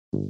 Well,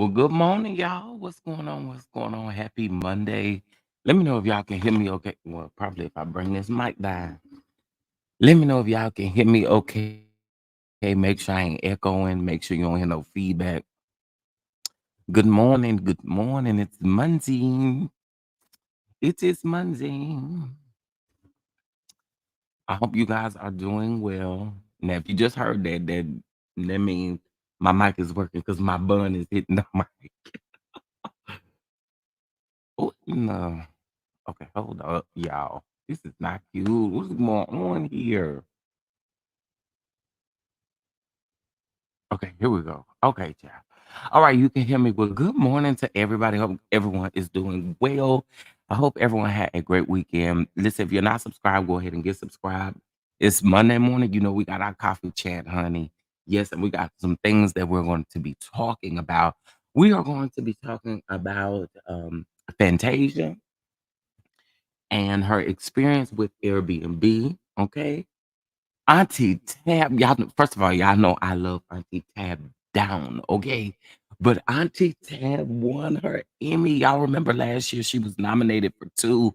good morning, y'all. What's going on? What's going on? Happy Monday. Let me know if y'all can hear me okay. Well, probably if I bring this mic down. Let me know if y'all can hear me okay. Make sure I ain't echoing. Make sure you don't hear no feedback. Good morning. Good morning. It's Monday. It is Monday. I hope you guys are doing well. Now, if you just heard that means my mic is working because my bun is hitting the mic. Oh, no. Okay, hold up, y'all. This is not cute. What's going on here? Okay, here we go. Okay, child. All right, you can hear me. Well, good morning to everybody. Hope everyone is doing well. I hope everyone had a great weekend. Listen, if you're not subscribed, go ahead and get subscribed. It's Monday morning. You know, we got our coffee chat, honey. Yes, and we got some things that we're going to be talking about. We are going to be talking about Fantasia and her experience with Airbnb. Okay. Auntie Tab, y'all first of all, y'all know I love Auntie Tab down, okay? But Auntie Tab won her Emmy. Y'all remember last year she was nominated for 2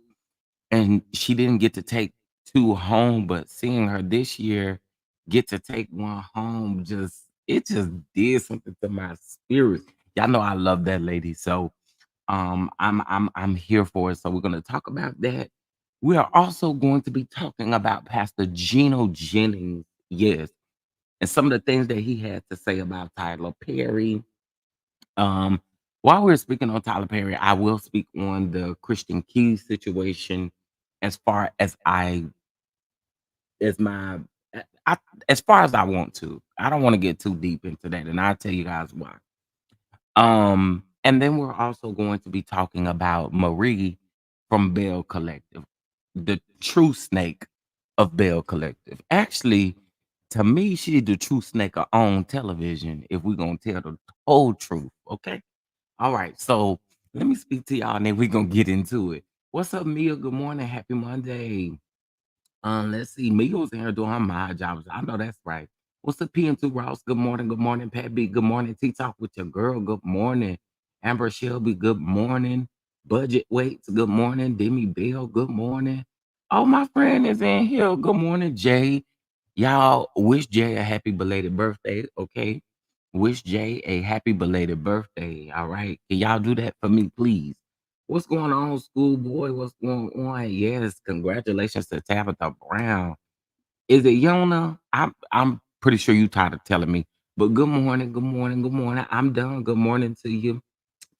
and she didn't get to take 2 home, but seeing her this year get to take 1 home just did something to my spirit. Y'all know I love that lady. So I'm here for it. So we're gonna talk about that. We are also going to be talking about Pastor Gino Jennings, yes, and some of the things that he had to say about Tyler Perry. Um, while we're speaking on Tyler Perry, I will speak on the Christian Keys situation as far as I as my I, as far as I want to. I don't want to get too deep into that, and I'll tell you guys why. And then we're also going to be talking about Marie from Bell Collective, the true snake of Bell Collective. Actually, to me, she's the true snake on television if we're gonna tell the whole truth. Okay. All right. So let me speak to y'all and then we're gonna get into it. What's up, Mia? Good morning. Happy Monday. Let's see. Mia was in here doing my jobs. I know that's right. What's up, PM2 Ross? Good morning. Good morning, Pat B. Good morning. T Talk with your girl. Good morning. Amber Shelby. Good morning. Budget Weights. Good morning. Demi Bell. Good morning. Oh, my friend is in here. Good morning, Jay. Y'all wish Jay a happy belated birthday, okay? Wish Jay a happy belated birthday, all right? Can y'all do that for me, please? What's going on, schoolboy? What's going on? Yes, congratulations to Tabitha Brown. Is it Yona? I'm pretty sure you tired of telling me. But good morning, good morning, good morning. I'm done. Good morning to you.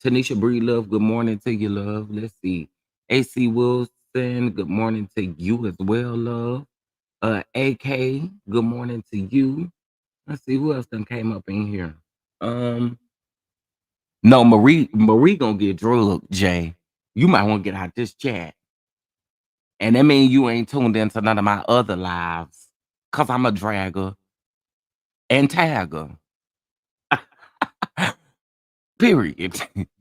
Tanisha Bree Love, good morning to you, love. Let's see. AC Wilson, good morning to you as well, love. AK, good morning to you. Let's see who else done came up in here. Um, no, Marie gonna get drugged, Jay. You might want to get out this chat. And that means you ain't tuned into none of my other lives. Cause I'm a dragger and tagger. Period.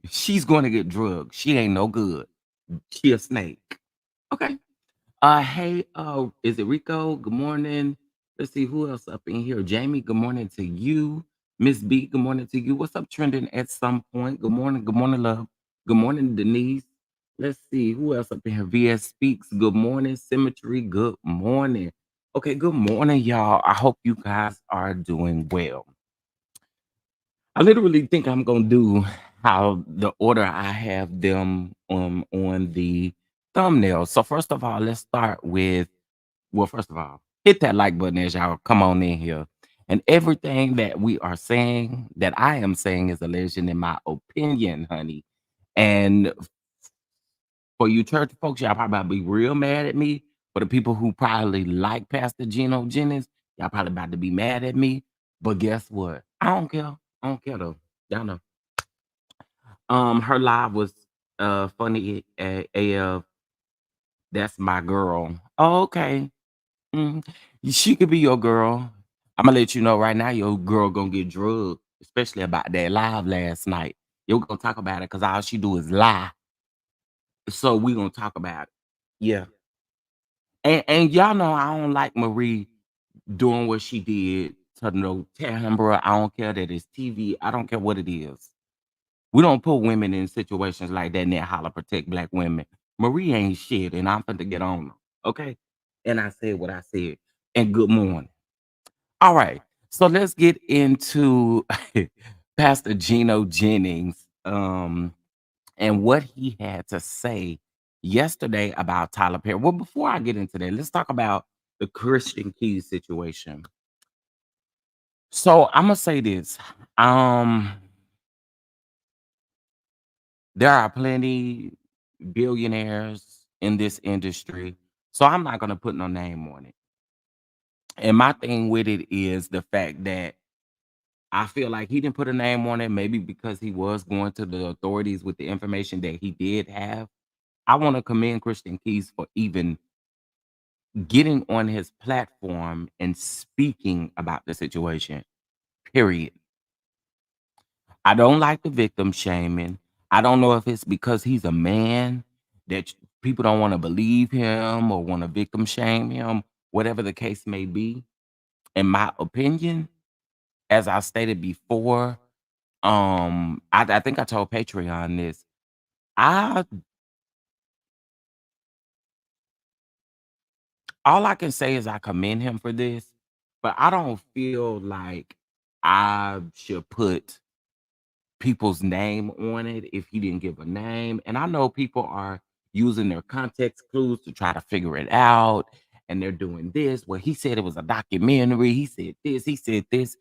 She's gonna get drugged. She ain't no good. She a snake. Okay. Hey, is it Rico? Good morning. Let's see who else up in here. Jamie, good morning to you. Miss B, good morning to you. What's up trending at some point? Good morning, love. Good morning, Denise. Let's see who else up in here. VS Speaks, good morning. Symmetry, good morning. Okay, good morning, y'all. I hope you guys are doing well. I literally think I'm gonna do how the order I have them on the thumbnail. So first of all, let's start with first of all, hit that like button as y'all come on in here. And everything that we are saying, that I am saying, is a legend in my opinion, honey. And for you church folks, y'all probably about to be real mad at me. For the people who probably like Pastor Gino Jennings, y'all probably about to be mad at me. But guess what? I don't care. I don't care though. Y'all know. Her live was funny AF. That's my girl. Oh, okay. Mhm. She could be your girl. Imma let you know right now, your girl gonna get drugged, especially about that live last night. You're gonna talk about it because all she do is lie. So we gonna talk about it. Yeah. And y'all know I don't like Marie doing what she did to no Tambra. I don't care that it's TV. I don't care what it is. We don't put women in situations like that and then holler protect black women. Marie ain't shit, and I'm finna get on her. Okay. And I said what I said. And good morning. All right. So let's get into Pastor Gino Jennings and what he had to say yesterday about Tyler Perry. Well, before I get into that, let's talk about the Christian Keys situation. So I'm gonna say this. Um, there are plenty billionaires in this industry. So I'm not gonna put no name on it. And my thing with it is the fact that I feel like he didn't put a name on it, maybe because he was going to the authorities with the information that he did have. I want to commend Christian Keys for even getting on his platform and speaking about the situation. Period. I don't like the victim shaming. I don't know if it's because he's a man that people don't want to believe him or want to victim shame him, whatever the case may be. In my opinion, as I stated before, I think I told Patreon this. I All I can say is I commend him for this, but I don't feel like I should put people's name on it if he didn't give a name. And I know people are using their context clues to try to figure it out, and they're doing this. Well, he said it was a documentary. He said this. He said this.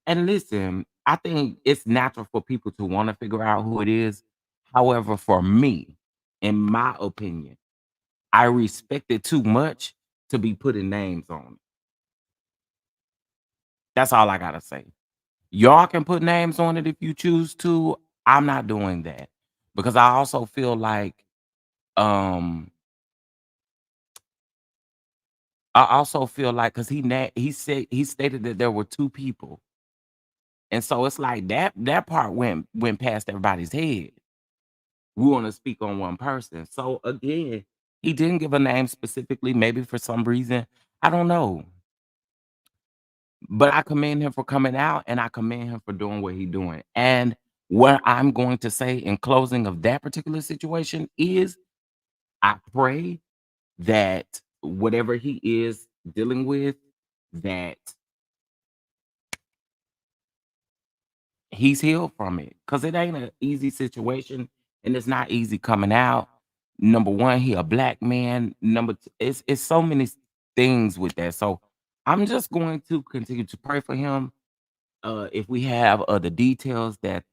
And listen, I think it's natural for people to want to figure out who it is. However, for me, in my opinion, I respect it too much to be putting names on it. That's all I gotta say. Y'all can put names on it if you choose to. I'm not doing that because I also feel like um because he stated that there were two people, and so it's like that part went past everybody's head. We want to speak on one person. So again, he didn't give a name specifically, maybe for some reason. I don't know. But I commend him for coming out and I commend him for doing what he's doing. And what I'm going to say in closing of that particular situation is I pray that whatever he is dealing with, that he's healed from it, because it ain't an easy situation and it's not easy coming out. Number one, he a black man. Number two, it's so many things with that. So I'm just going to continue to pray for him. If we have other details, that's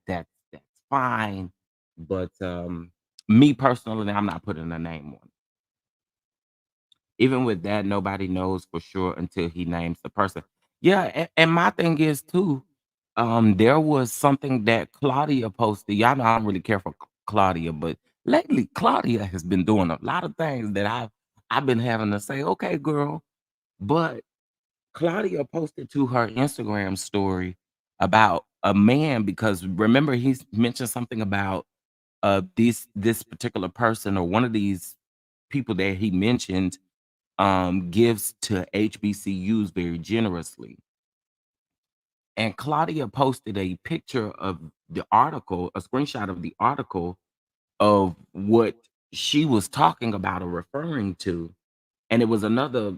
fine. But me personally, I'm not putting a name on it. Even with that, nobody knows for sure until he names the person. Yeah, and my thing is too, there was something that Claudia posted. Y'all know I don't really care for Claudia, but lately Claudia has been doing a lot of things that I've been having to say, okay, girl. But Claudia posted to her Instagram story about a man, because remember he's mentioned something about this particular person, or one of these people that he mentioned gives to HBCUs very generously. And Claudia posted a picture of the article, a screenshot of the article of what she was talking about or referring to. And it was another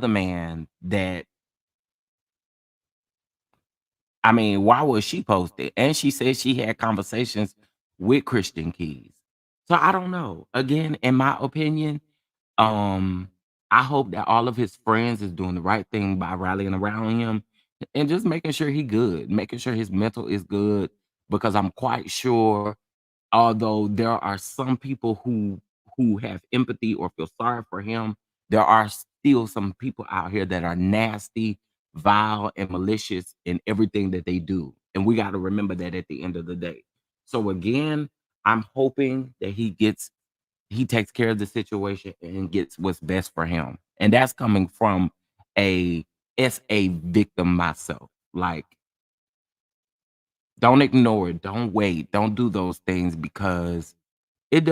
man that, I mean, why would she post it? And she said she had conversations with Christian Keys. So I don't know. Again, in my opinion, um, I hope that all of his friends is doing the right thing by rallying around him and just making sure he good, making sure his mental is good, because I'm quite sure, although there are some people who have empathy or feel sorry for him, there are still some people out here that are nasty, vile, and malicious in everything that they do. And we got to remember that at the end of the day. So again, I'm hoping that he takes care of the situation and gets what's best for him. And that's coming from a SA victim myself. Like, don't ignore it. Don't wait. Don't do those things, because it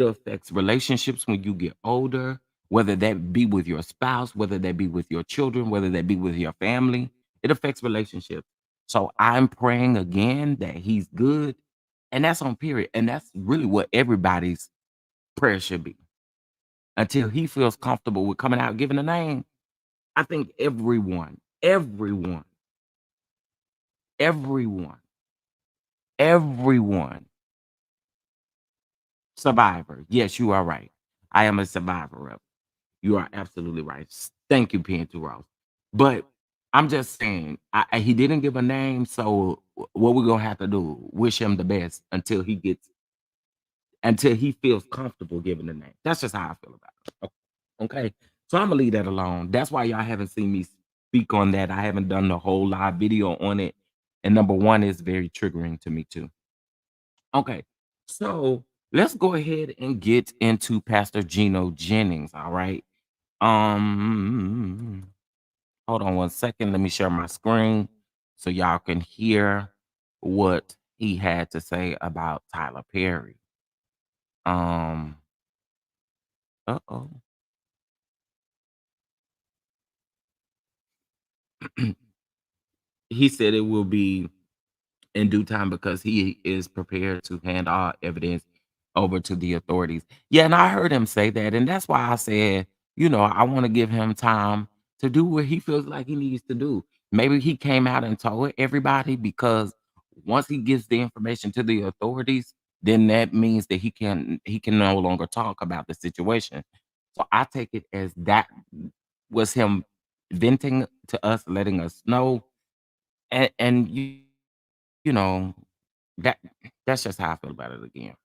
affects relationships when you get older, whether that be with your spouse, whether that be with your children, whether that be with your family. It affects relationships. So I'm praying again that he's good. And that's on period. And that's really what everybody's prayer should be. Until he feels comfortable with coming out giving a name, I think everyone, everyone, survivor. Yes, you are right. I am a survivor of it. You are absolutely right. Thank you, P2 Ross. But I'm just saying, he didn't give a name, so what we're gonna have to do, wish him the best until he feels comfortable giving the name. That's just how I feel about it. Okay. So I'm gonna leave that alone. That's why y'all haven't seen me speak on that. I haven't done the whole live video on it. And number one, is very triggering to me too. Okay. So let's go ahead and get into Pastor Gino Jennings. All right. Um, Hold on one second. Let me share my screen so y'all can hear what he had to say about Tyler Perry. Um, uh-oh. He said it will be in due time, because he is prepared to hand all evidence over to the authorities. Yeah, and I heard him say that, and that's why I said, I want to give him time to do what he feels like he needs to do. Maybe he came out and told everybody, because once he gives the information to the authorities, then that means that he can no longer talk about the situation. So I take it as that was him venting to us, letting us know, and you know that that's just how I feel about it again.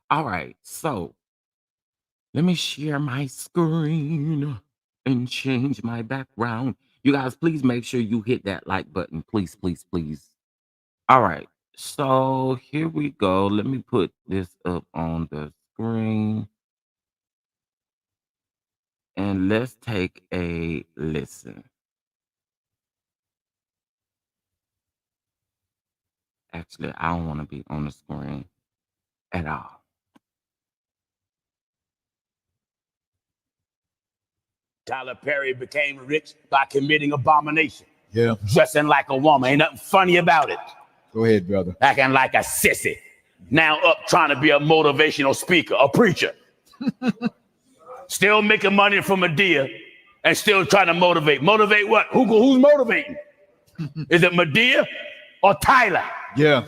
All right, so let me share my screen and change my background. You guys, please make sure you hit that like button. Please, please, please. All right, so here we go. Let me put this up on the screen and let's take a listen. Actually, I don't want to be on the screen at all. Tyler Perry became rich by committing abomination. Yeah. Dressing like a woman. Ain't nothing funny about it. Go ahead, brother. Acting like a sissy. Now up trying to be a motivational speaker, a preacher. Still making money from Medea and still trying to motivate. Motivate what? Who's motivating? Is it Medea or Tyler? Yeah.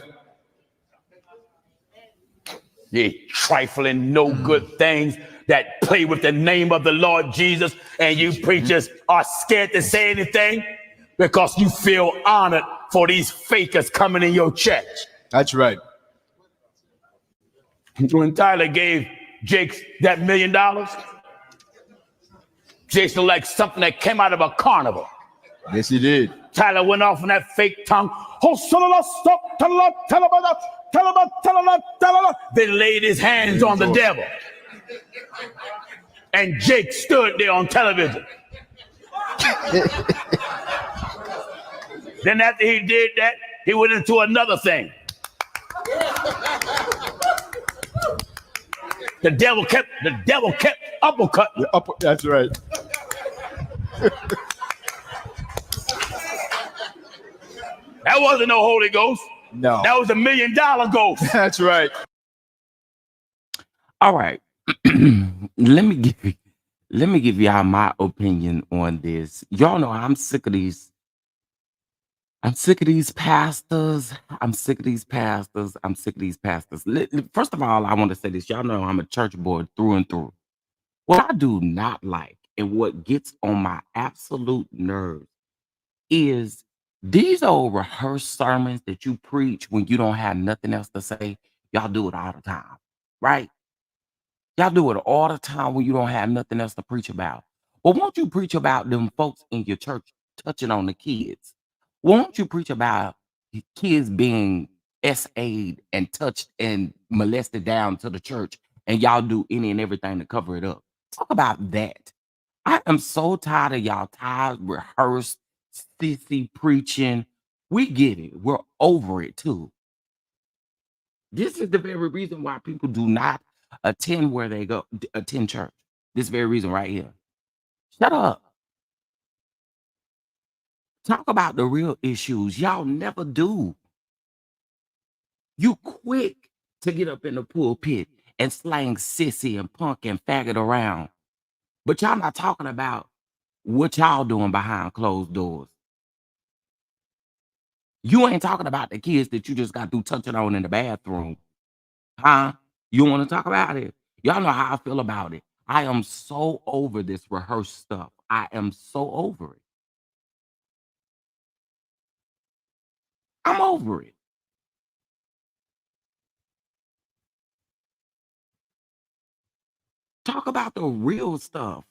Yeah, trifling, no good things that play with the name of the Lord Jesus, and you preachers are scared to say anything because you feel honored for these fakers coming in your church. That's right. When Tyler gave Jake that $1 million, Jake's like something that came out of a carnival. Yes, he did. Tyler went off on that fake tongue. Then laid his hands on the devil. And Jake stood there on television. Then after he did that, he went into another thing. The devil kept uppercutting. That's right. That wasn't no Holy Ghost. No. That was $1 million ghost. That's right. All right. let me give y'all my opinion on this. Y'all know I'm sick of these. I'm sick of these pastors. I'm sick of these pastors. I'm sick of these pastors. First of all, I want to say this. Y'all know I'm a church boy through and through. What I do not like and what gets on my absolute nerves is these old rehearsed sermons that you preach when you don't have nothing else to say. Y'all do it all the time, right? Y'all do it all the time when you don't have nothing else to preach about. But won't you preach about them folks in your church touching on the kids? Won't you preach about the kids being SA'd and touched and molested down to the church, and y'all do any and everything to cover it up? Talk about that. I am so tired of y'all tired, rehearsed, sissy preaching. We get it. We're over it too. This is the very reason why people do not attend where they go, attend church. This very reason right here. Shut up. Talk about the real issues. Y'all never do. You quick to get up in the pulpit and slang sissy and punk and faggot around. But y'all not talking about what y'all doing behind closed doors. You ain't talking about the kids that you just got through touching on in the bathroom. Huh? You want to talk about it? Y'all know how I feel about it. I am so over this rehearsed stuff. I am so over it. I'm over it. Talk about the real stuff.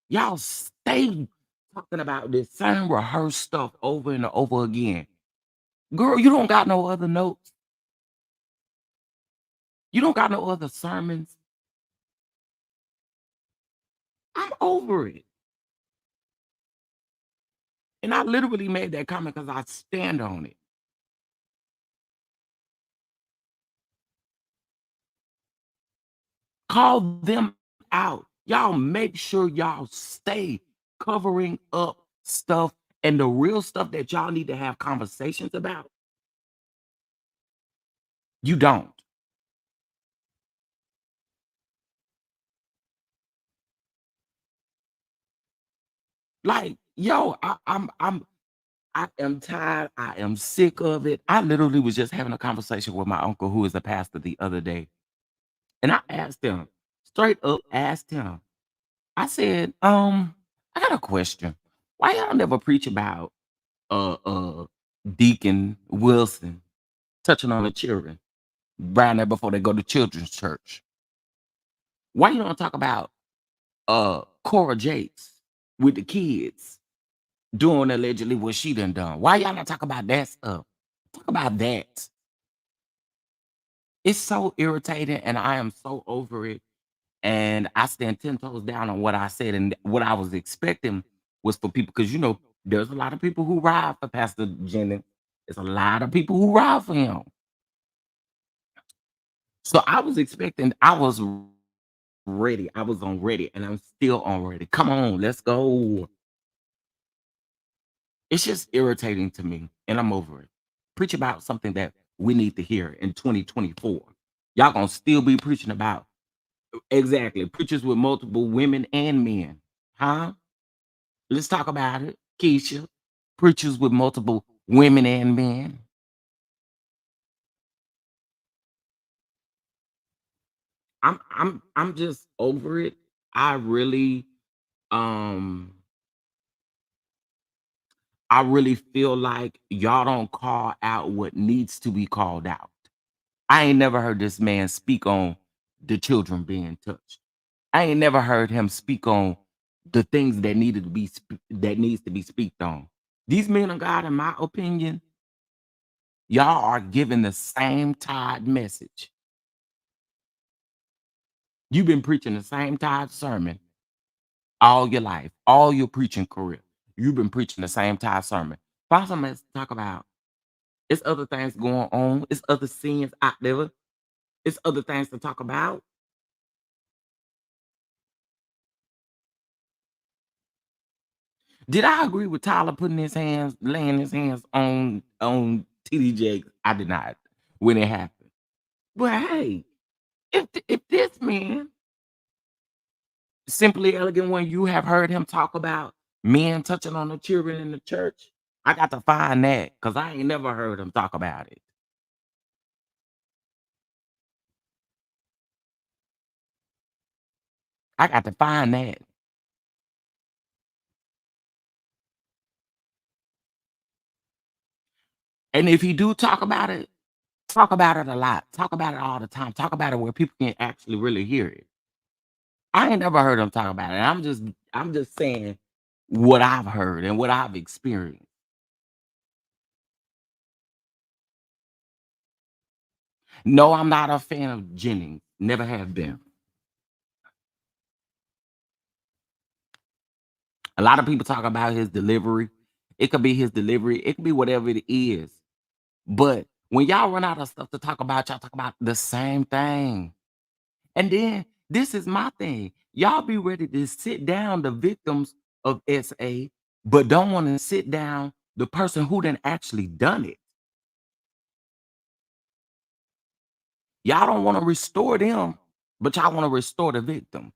Y'all stay talking about this same rehearsed stuff over and over again. Girl, you don't got no other notes. You don't got no other sermons. I'm over it. And I literally made that comment because I stand on it. Call them out. Y'all make sure y'all stay covering up stuff and the real stuff that y'all need to have conversations about. You don't. Like, yo, I am tired. I am sick of it. I literally was just having a conversation with my uncle, who is a pastor, the other day. And I asked him, straight up asked him, I said, I got a question. Why y'all never preach about Deacon Wilson touching on the children right there before they go to children's church? Why you don't talk about Cora Jakes with the kids doing allegedly what she done? Why y'all not talk about that stuff? Talk about that. It's so irritating, and I am so over it. And I stand 10 toes down on what I said, and what I was expecting was for people, because you know there's a lot of people who ride for Pastor Jennings. There's a lot of people who ride for him. So I was expecting, I was ready. I was on ready, and I'm still on ready. Come on, let's go. It's just irritating to me, and I'm over it. Preach about something that we need to hear in 2024. Y'all gonna still be preaching about exactly preachers with multiple women and men. Huh? Let's talk about it. Keisha, preachers with multiple women and men. I'm just over it. I really um I really feel like y'all don't call out what needs to be called out. I ain't never heard this man speak on the children being touched. I ain't never heard him speak on the things that needed to be that needs to be speaked on. These men of God, in my opinion, y'all are giving the same tide message. You've been preaching the same tide sermon all your life, all your preaching career. You've been preaching the same tide sermon. Find something else to talk about. It's other things going on. It's other sins out there. It's other things to talk about. Did I agree with Tyler putting his hands, laying his hands on TDJ? I did not when it happened. But hey, if this man, simply elegant, when you have heard him talk about men touching on the children in the church, I got to find that because I ain't never heard him talk about it. I got to find that. And if he do talk about it a lot. Talk about it all the time. Talk about it where people can actually really hear it. I ain't never heard him talk about it. I'm just saying what I've heard and what I've experienced. No, I'm not a fan of Jennings. Never have been. A lot of people talk about his delivery. It could be his delivery. It could be whatever it is. But when y'all run out of stuff to talk about, y'all talk about the same thing. And then this is my thing. Y'all be ready to sit down the victims of SA, but don't want to sit down the person who done actually done it. Y'all don't want to restore them, but y'all want to restore the victim.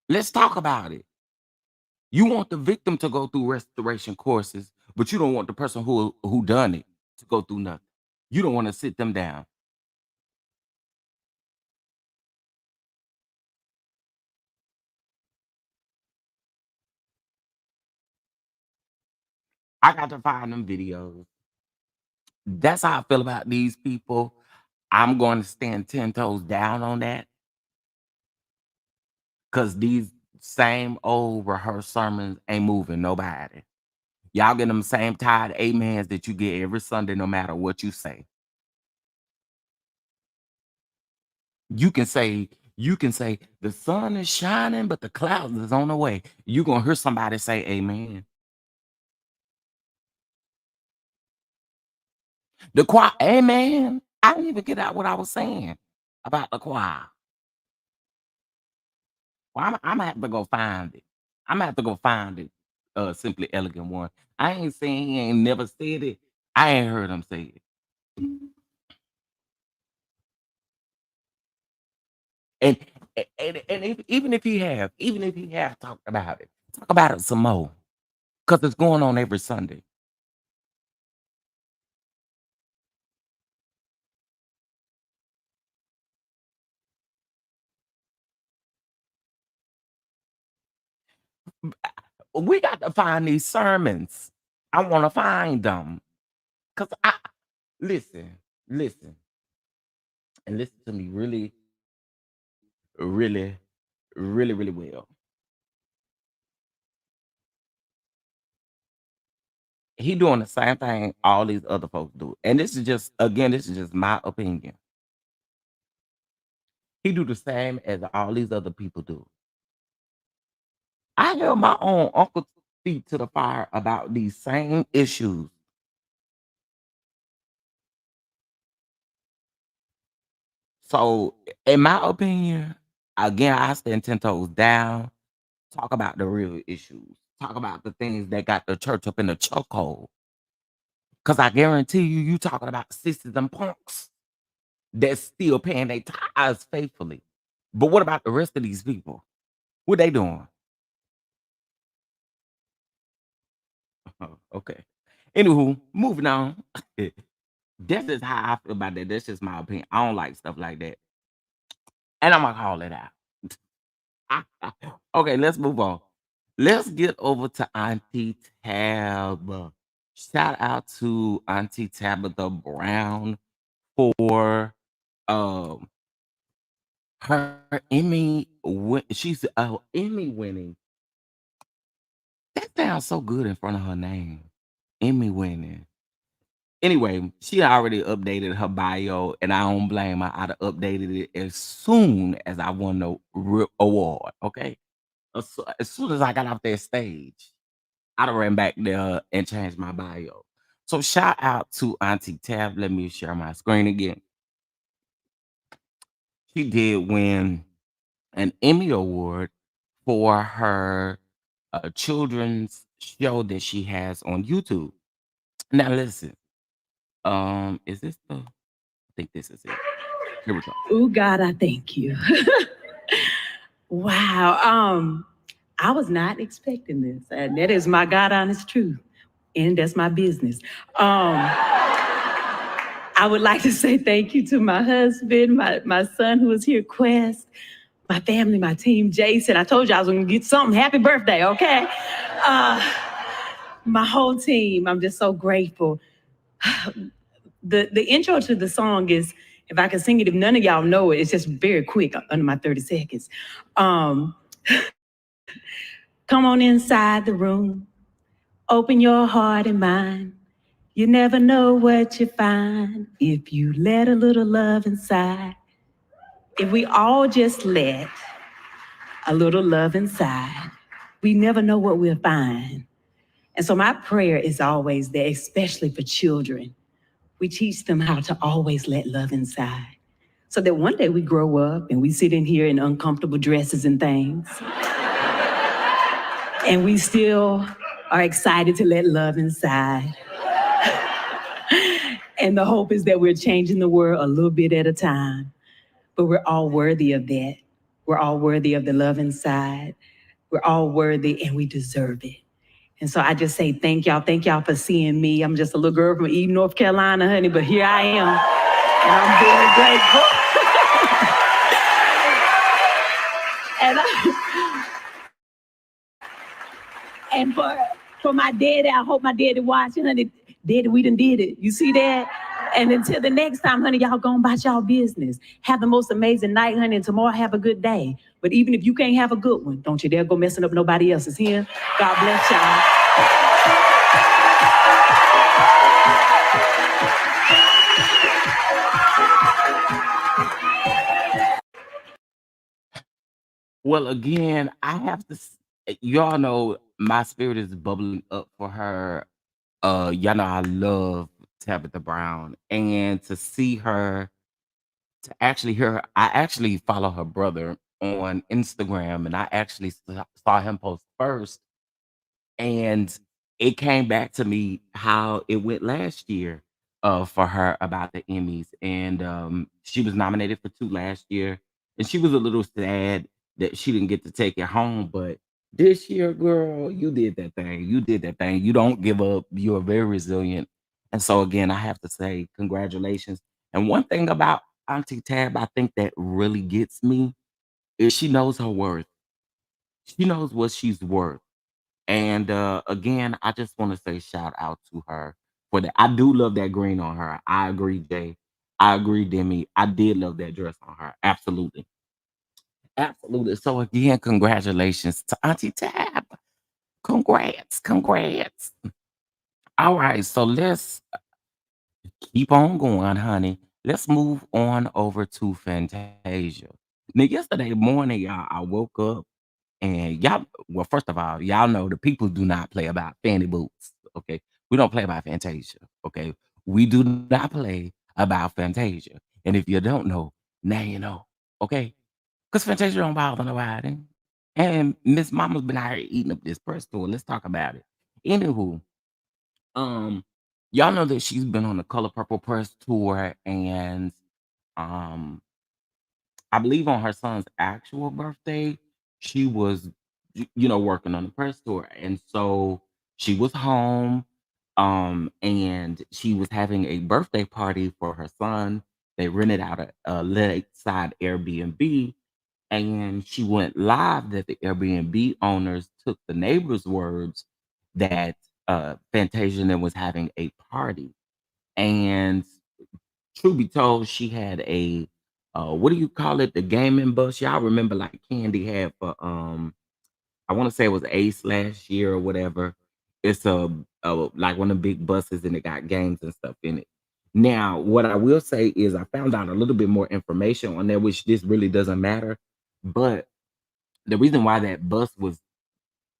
Let's talk about it. You want the victim to go through restoration courses, but you don't want the person who done it to go through nothing. You don't want to sit them down. I got to find them videos. That's how I feel about these people. I'm going to stand 10 toes down on that because these same old rehearsed sermons ain't moving nobody. Y'all get them same tired amens that you get every Sunday, no matter what you say. You can say the sun is shining, but the clouds is on the way. You're gonna hear somebody say amen. The choir, amen. I didn't even get out what I was saying about the choir. Well, I'm gonna have to go find it. I'm gonna have to go find it. Simply elegant one. I ain't saying he ain't never said it. I ain't heard him say it. And even if he have talk about it some more. Cause it's going on every Sunday. We got to find these sermons. I want to find them. Cause I listen, listen, and listen to me really, really, really, really well. He doing the same thing all these other folks do. And this is just again, this is just my opinion. He do the same as all these other people do. I held my own uncle feet to the fire about these same issues. So, in my opinion, again, I stand 10 toes down. Talk about the real issues. Talk about the things that got the church up in the chokehold. Because I guarantee you, you talking about sisters and punks that's still paying their tithes faithfully. But what about the rest of these people? What they doing? Oh, okay. Anywho, moving on. That's just how I feel about that. That's just my opinion. I don't like stuff like that. And I'm gonna call it out. Okay, let's move on. Let's get over to Auntie Tab. Shout out to Auntie Tabitha Brown for um her she's Emmy winning. That sounds so good in front of her name. Emmy winning. Anyway, she already updated her bio, and I don't blame her. I'd have updated it as soon as I won the award. Okay, as soon as I got off that stage, I'd have ran back there and changed my bio. So shout out to Auntie Tab. Let me share my screen again. She did win an Emmy Award for her children's show that she has on YouTube. Now listen, is this the? I think this is it. Here we go. Oh God, I thank you. Wow. I was not expecting this. And that is my God honest truth. And that's my business. I would like to say thank you to my husband, my son who is here, Quest, my family, my team, Jason. I told you I was gonna get something. Happy birthday, okay? My whole team. I'm just so grateful. The intro to the song is, if I can sing it, if none of y'all know it, it's just very quick under my 30 seconds. Come on inside the room, open your heart and mind. You never know what you find if you let a little love inside. If we all just let a little love inside, we never know what we'll find. And so my prayer is always there, especially for children. We teach them how to always let love inside, so that one day we grow up and we sit in here in uncomfortable dresses and things, and we still are excited to let love inside. And the hope is that we're changing the world a little bit at a time. But we're all worthy of that. We're all worthy of the love inside. We're all worthy and we deserve it. And so I just say thank y'all. Thank y'all for seeing me. I'm just a little girl from Eden, North Carolina, honey, but here I am. And I'm very grateful. and for my daddy, I hope my daddy watching, honey. Daddy, we done did it. You see that? And until the next time, honey, y'all go about y'all business. Have the most amazing night, honey, and tomorrow have a good day. But even if you can't have a good one, don't you dare go messing up nobody else's here. God bless y'all. Well, again, I have to. Y'all know my spirit is bubbling up for her. Y'all know I love Tabitha Brown, and to see her, to actually hear her, I actually follow her brother on Instagram, and I actually saw him post first, and it came back to me how it went last year for her about the Emmys. And she was nominated for 2 last year. And she was a little sad that she didn't get to take it home. But this year, girl, you did that thing. You did that thing. You don't give up. You're very resilient. And so again, I have to say congratulations. And one thing about Auntie Tab, I think that really gets me is she knows her worth. She knows what she's worth. And again, I just want to say shout out to her for that. I do love that green on her. I agree, Jay. I agree, Demi. I did love that dress on her. Absolutely. Absolutely. So again, congratulations to Auntie Tab. Congrats. Congrats. All right. So let's keep on going, honey. Let's move on over to Fantasia. Now, yesterday morning, y'all, I woke up. And y'all, well, first of all, y'all know the people do not play about fanny boots. Okay. We don't play about Fantasia. Okay. We do not play about Fantasia. And if you don't know, now you know. Okay. Because Fantasia don't bother nobody. And Miss Mama's been out here eating up this press tour. Let's talk about it. Anywho, um, y'all know that she's been on the Color Purple press tour, and um, I believe on her son's actual birthday, she was, working on the press tour, and so she was home, and she was having a birthday party for her son. They rented out a lakeside Airbnb, and she went live that the Airbnb owners took the neighbors' words that Fantasia and them was having a party. And truth be told, she had a what do you call it? The gaming bus. Y'all remember like Candy had for I want to say it was Ace last year or whatever. It's a like one of the big buses and it got games and stuff in it. Now, what I will say is I found out a little bit more information on that, which this really doesn't matter. But the reason why that bus was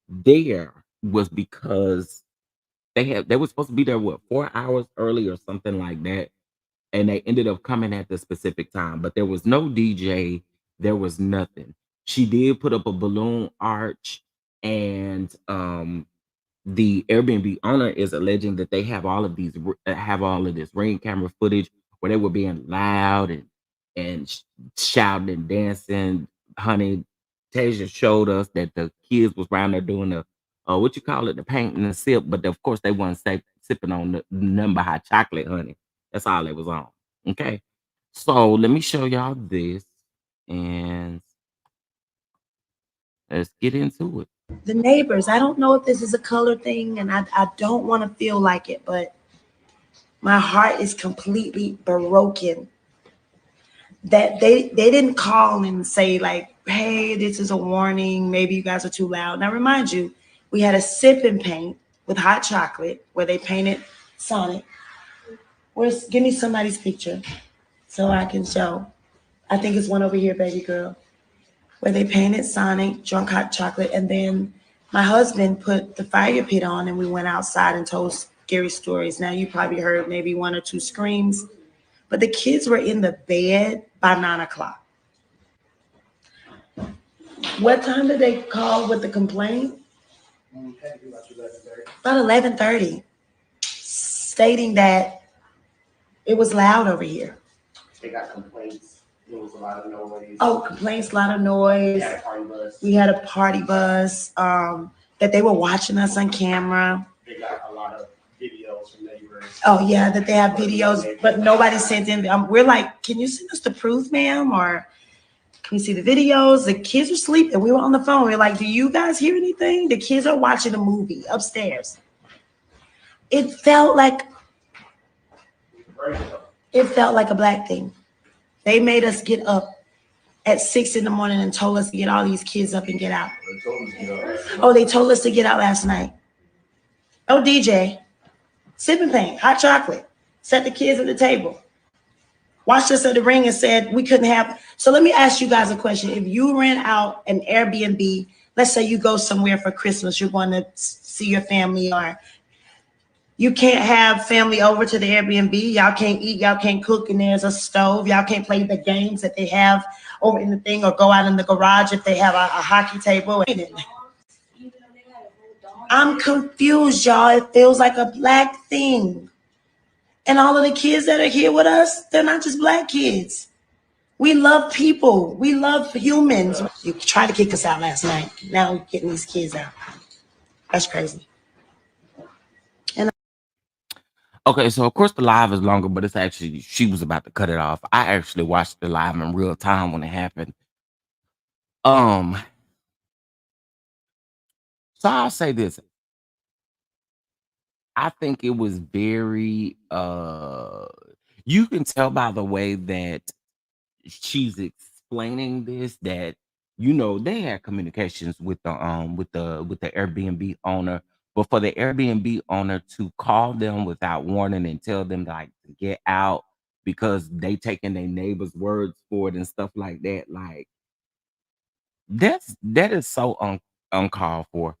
there was because they were supposed to be there what 4 hours early or something like that, and they ended up coming at the specific time. But there was no DJ, there was nothing. She did put up a balloon arch, and the Airbnb owner is alleging that they have all of have all of this ring camera footage where they were being loud and shouting and dancing. Honey, Tasia showed us that the kids was around there doing the what you call it, the paint and the sip, but of course they wasn't sipping on the number hot chocolate, honey. That's all it was on. Okay, so let me show y'all this, and let's get into it. The neighbors, I don't know if this is a color thing, and I don't want to feel like it, but my heart is completely broken that they didn't call and say like, hey, this is a warning, maybe you guys are too loud. Now remind you, we had a sip and paint with hot chocolate where they painted Sonic. Give me somebody's picture so I can show. I think it's one over here, baby girl, where they painted Sonic, drunk hot chocolate, and then my husband put the fire pit on and we went outside and told scary stories. Now you probably heard maybe one or two screams, but the kids were in the bed by 9 o'clock. What time did they call with the complaint? About 11:30, stating that it was loud over here. They got complaints. There was a lot of noise. Oh, complaints, a lot of noise. We had a party bus. We had a party bus. That they were watching us on camera. They got a lot of videos from neighbors. Oh yeah, that they have videos, but nobody sent in. We're like, can you send us the proof, ma'am? Or can we see the videos? The kids were sleeping. We were on the phone. We were like, do you guys hear anything? The kids are watching a movie upstairs. It felt like a black thing. They made us get up at 6 in the morning and told us to get all these kids up and get out. Oh, they told us to get out last night. Oh, DJ, sip and paint, hot chocolate, set the kids at the table. Watched us at the ring and said we couldn't have. So let me ask you guys a question. If you rent out an Airbnb, let's say you go somewhere for Christmas, you're going to see your family, or you can't have family over to the Airbnb. Y'all can't eat, y'all can't cook, and there's a stove. Y'all can't play the games that they have over in the thing, or go out in the garage if they have a hockey table. I'm confused, y'all. It feels like a black thing. And all of the kids that are here with us, they're not just black kids. We love people. We love humans. You tried to kick us out last night. Now we're getting these kids out. That's crazy. Okay, so of course the live is longer, but it's actually she was about to cut it off. I actually watched the live in real time when it happened. So I'll say this. I think it was very you can tell by the way that she's explaining this that they had communications with the Airbnb owner, but for the Airbnb owner to call them without warning and tell them like to get out because they taking their neighbor's words for it and stuff like that, like that is so uncalled for.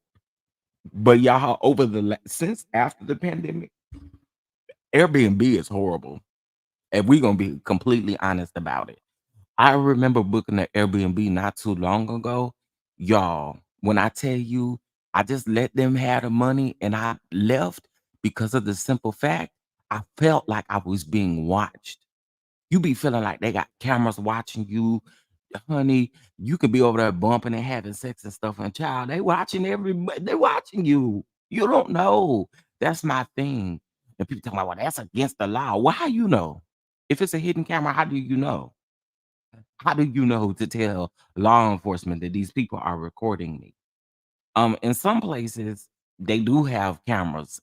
But y'all, since after the pandemic, Airbnb is horrible, and we're gonna be completely honest about it. I remember booking an Airbnb not too long ago. Y'all, when I tell you, I just let them have the money and I left because of the simple fact I felt like I was being watched. You be feeling like they got cameras watching you. honey, you could be over there bumping and having sex and stuff, and child, they watching everybody. They watching you. You don't know. That's my thing. And people talking about, well, that's against the law. Well, how you know? If it's a hidden camera, how do you know? How do you know to tell law enforcement that these people are recording me? In some places, they do have cameras.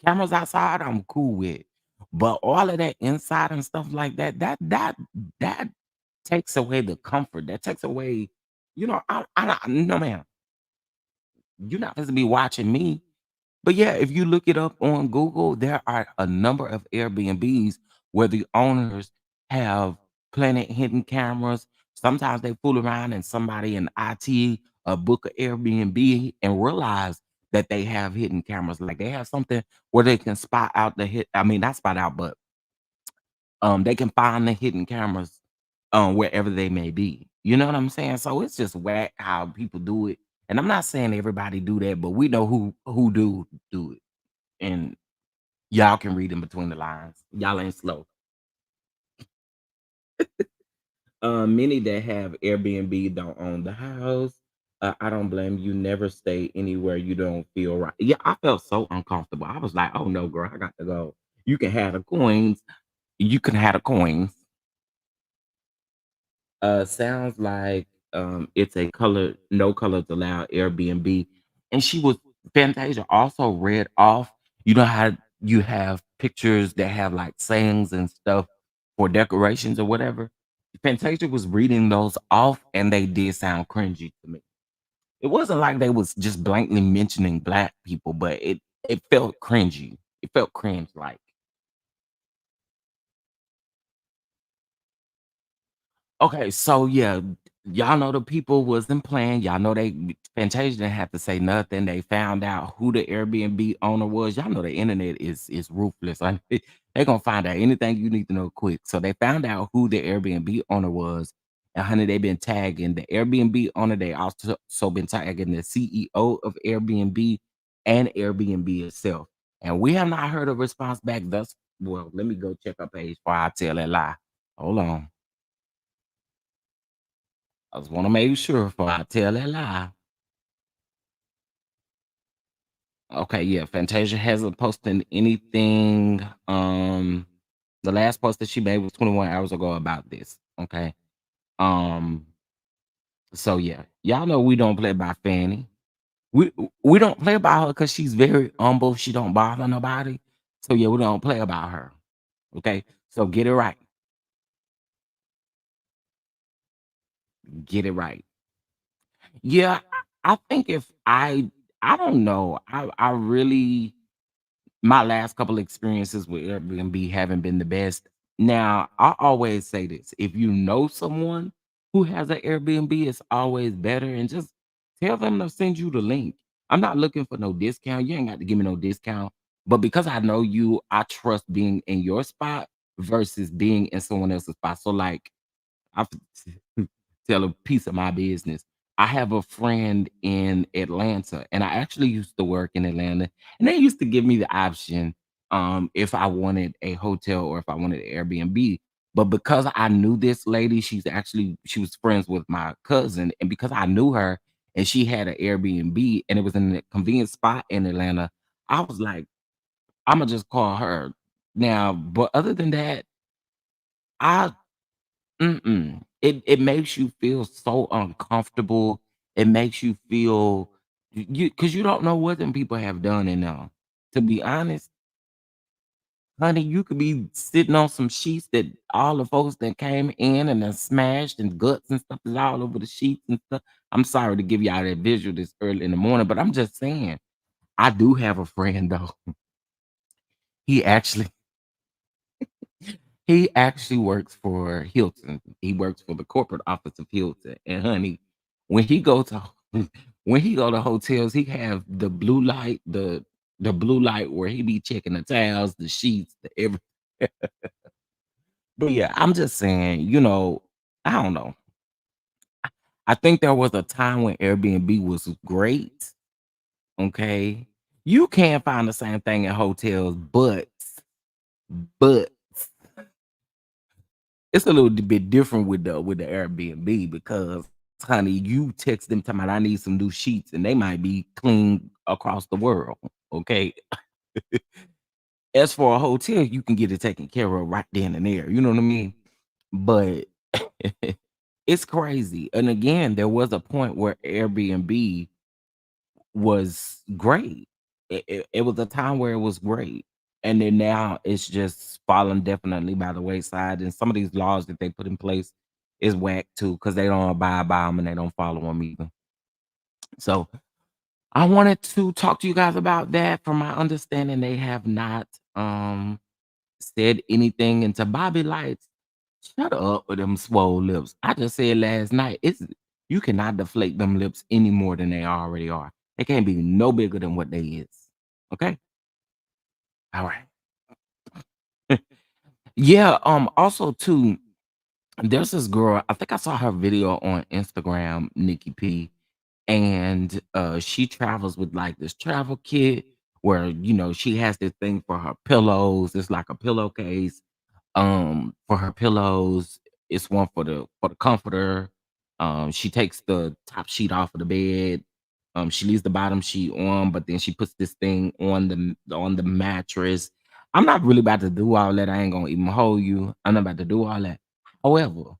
Cameras outside, I'm cool with. But all of that inside and stuff like that, that takes away the comfort. That takes away, I don't no man, you're not supposed to be watching me. But yeah, if you look it up on Google, there are a number of Airbnbs where the owners have planted hidden cameras. Sometimes they fool around and somebody in IT book a Airbnb and realize that they have hidden cameras. Like they have something where they can spot out the hit. I mean, not spot out, but they can find the hidden cameras wherever they may be. You know what I'm saying? So it's just whack how people do it. And I'm not saying everybody do that, but we know who do it. And y'all can read in between the lines. Y'all ain't slow. Many that have Airbnb don't own the house. I don't blame you. Never stay anywhere you don't feel right. Yeah, I felt so uncomfortable. I was like, oh no, girl, I got to go. You can have the coins. You can have the coins. Sounds like it's a color, no colors allowed Airbnb. And she was Fantasia also read off. You know how you have pictures that have like sayings and stuff for decorations or whatever. Fantasia was reading those off, and they did sound cringy to me. It wasn't like they was just blankly mentioning black people, but it felt cringy. It felt cringe like. Okay, so yeah, y'all know the people wasn't playing. Y'all know Fantasia didn't have to say nothing. They found out who the Airbnb owner was. Y'all know the internet is ruthless. They gonna find out anything you need to know quick. So they found out who the Airbnb owner was, and honey, they been tagging the Airbnb owner. They also been tagging the CEO of Airbnb and Airbnb itself. And we have not heard a response back thus. Well, let me go check our page before I tell that lie. Hold on. I just want to make sure before I tell that lie. Okay, yeah, Fantasia hasn't posted anything. The last post that she made was 21 hours ago about this. Okay. Um, so yeah, y'all know we don't play by Fanny. We don't play about her because she's very humble. She don't bother nobody. So yeah, we don't play about her. Okay. So get it right. Get it right. Yeah, I think if I don't know. I really my last couple experiences with Airbnb haven't been the best. Now, I always say this: if you know someone who has an Airbnb, it's always better, and just tell them to send you the link. I'm not looking for no discount. You ain't got to give me no discount. But because I know you, I trust being in your spot versus being in someone else's spot. So, like, I tell a piece of my business. I have a friend in Atlanta, and I actually used to work in Atlanta, and they used to give me the option if I wanted a hotel or if I wanted an Airbnb. But because I knew this lady, she was friends with my cousin, and because I knew her and she had an Airbnb and it was in a convenient spot in Atlanta, I was like, I'm gonna just call her. Now, but other than that, I it makes you feel so uncomfortable. It makes you feel because you don't know what them people have done in there. To be honest, honey, you could be sitting on some sheets that all the folks that came in and then smashed and guts and stuff is all over the sheets and stuff. I'm sorry to give y'all that visual this early in the morning, but I'm just saying, I do have a friend though. He actually He actually works for Hilton. He works for the corporate office of Hilton. And honey, when he go to when he go to hotels, he have the blue light where he be checking the towels, the sheets, the every. But yeah, I'm just saying, I don't know. I think there was a time when Airbnb was great. Okay. You can find the same thing in hotels, but It's a little bit different with the Airbnb because, honey, you text them talking about I need some new sheets and they might be clean across the world. Okay. As for a hotel, you can get it taken care of right then and there. You know what I mean? But it's crazy. And again, there was a point where Airbnb was great. It was a time where it was great. And then now it's just fallen definitely by the wayside. And some of these laws that they put in place is whack too, because they don't abide by them and they don't follow them either. So I wanted to talk to you guys about that. From my understanding, they have not said anything. And to Bobby Lights, shut up with them swole lips. I just said last night, it's you cannot deflate them lips any more than they already are. They can't be no bigger than what they is. Okay? All right. Yeah, also too, there's this girl, I think I saw her video on Instagram, Nikki P, and she travels with like this travel kit where she has this thing for her pillows. It's like a pillowcase for her pillows. It's one for the comforter. She takes the top sheet off of the bed. She leaves the bottom sheet on, but then she puts this thing on the mattress. I'm not really about to do all that. I ain't gonna even hold you. I'm not about to do all that. However,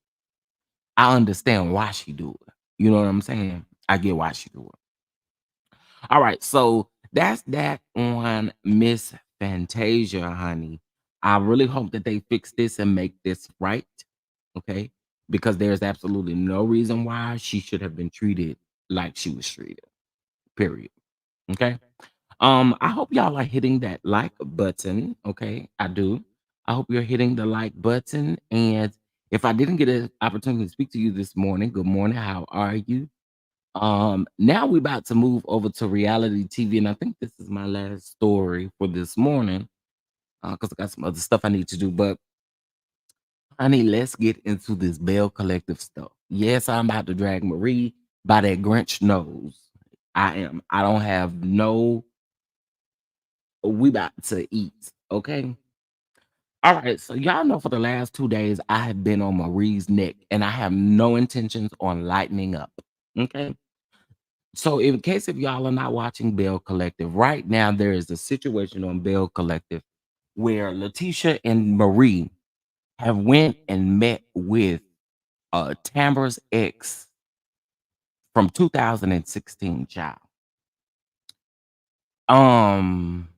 I understand why she do it. You know what I'm saying? I get why she do it. All right, so that's that on Miss Fantasia, honey. I really hope that they fix this and make this right, okay? Because there's absolutely no reason why she should have been treated like she was treated. Period. Okay. I hope y'all are hitting that like button. Okay, I do. I hope you're hitting the like button. And if I didn't get an opportunity to speak to you this morning, good morning. How are you? Now we're about to move over to reality TV, and I think this is my last story for this morning because I got some other stuff I need to do. But honey, let's get into this Bell Collective stuff. Yes, I'm about to drag Marie by that Grinch nose. I am. I don't have no. We about to eat. Okay. All right. So y'all know for the last 2 days I have been on Marie's neck, and I have no intentions on lightening up. Okay. So, in case if y'all are not watching Bell Collective, right now there is a situation on Bell Collective where Letitia and Marie have went and met with Tambra's ex from 2016, child. Um,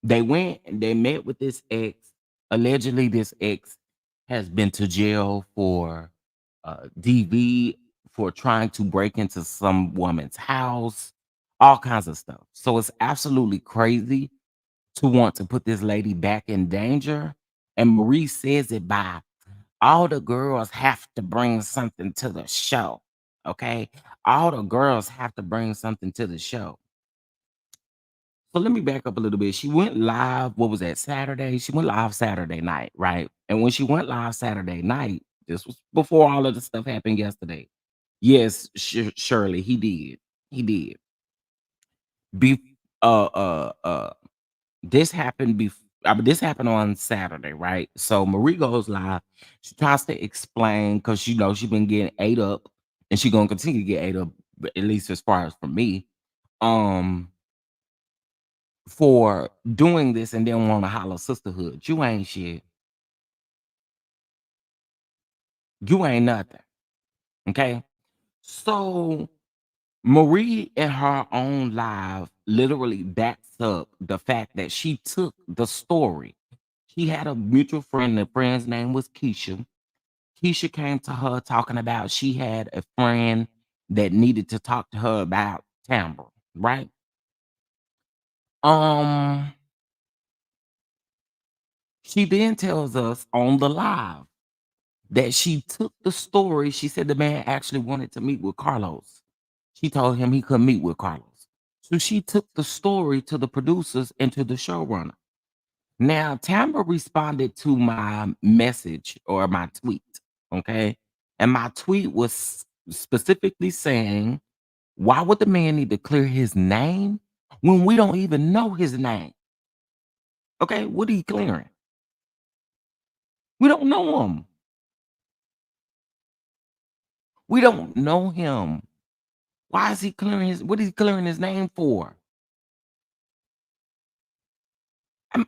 they went and they met with this ex. Allegedly, this ex has been to jail for DV, for trying to break into some woman's house, all kinds of stuff. So it's absolutely crazy to want to put this lady back in danger. And Marie says it by all the girls have to bring something to the show. Okay. All the girls have to bring something to the show. So let me back up a little bit. She went live. What was that? Saturday? She went live Saturday night, right? And when she went live Saturday night, this was before all of the stuff happened yesterday. Yes, surely he did. He did. Be uh uh uh this happened before. This happened on Saturday, right? So Marie goes live. She tries to explain because she's been getting ate up, and she gonna continue to get ate up, at least as far as for me. Um, for doing this and then want to holler sisterhood. You ain't shit. You ain't nothing. Okay. So Marie in her own live literally backs up the fact that she took the story. She had a mutual friend. The friend's name was Keisha. Keisha came to her talking about she had a friend that needed to talk to her about Tambra, right? Um, she then tells us on the live that she took the story. She said the man actually wanted to meet with Carlos. She told him he couldn't meet with Carlos. So she took the story to the producers and to the showrunner. Now, Tamara responded to my message or my tweet, okay? And my tweet was specifically saying, why would the man need to clear his name when we don't even know his name? Okay, what are you clearing? We don't know him. We don't know him. Why is he clearing his? What is he clearing his name for? I'm-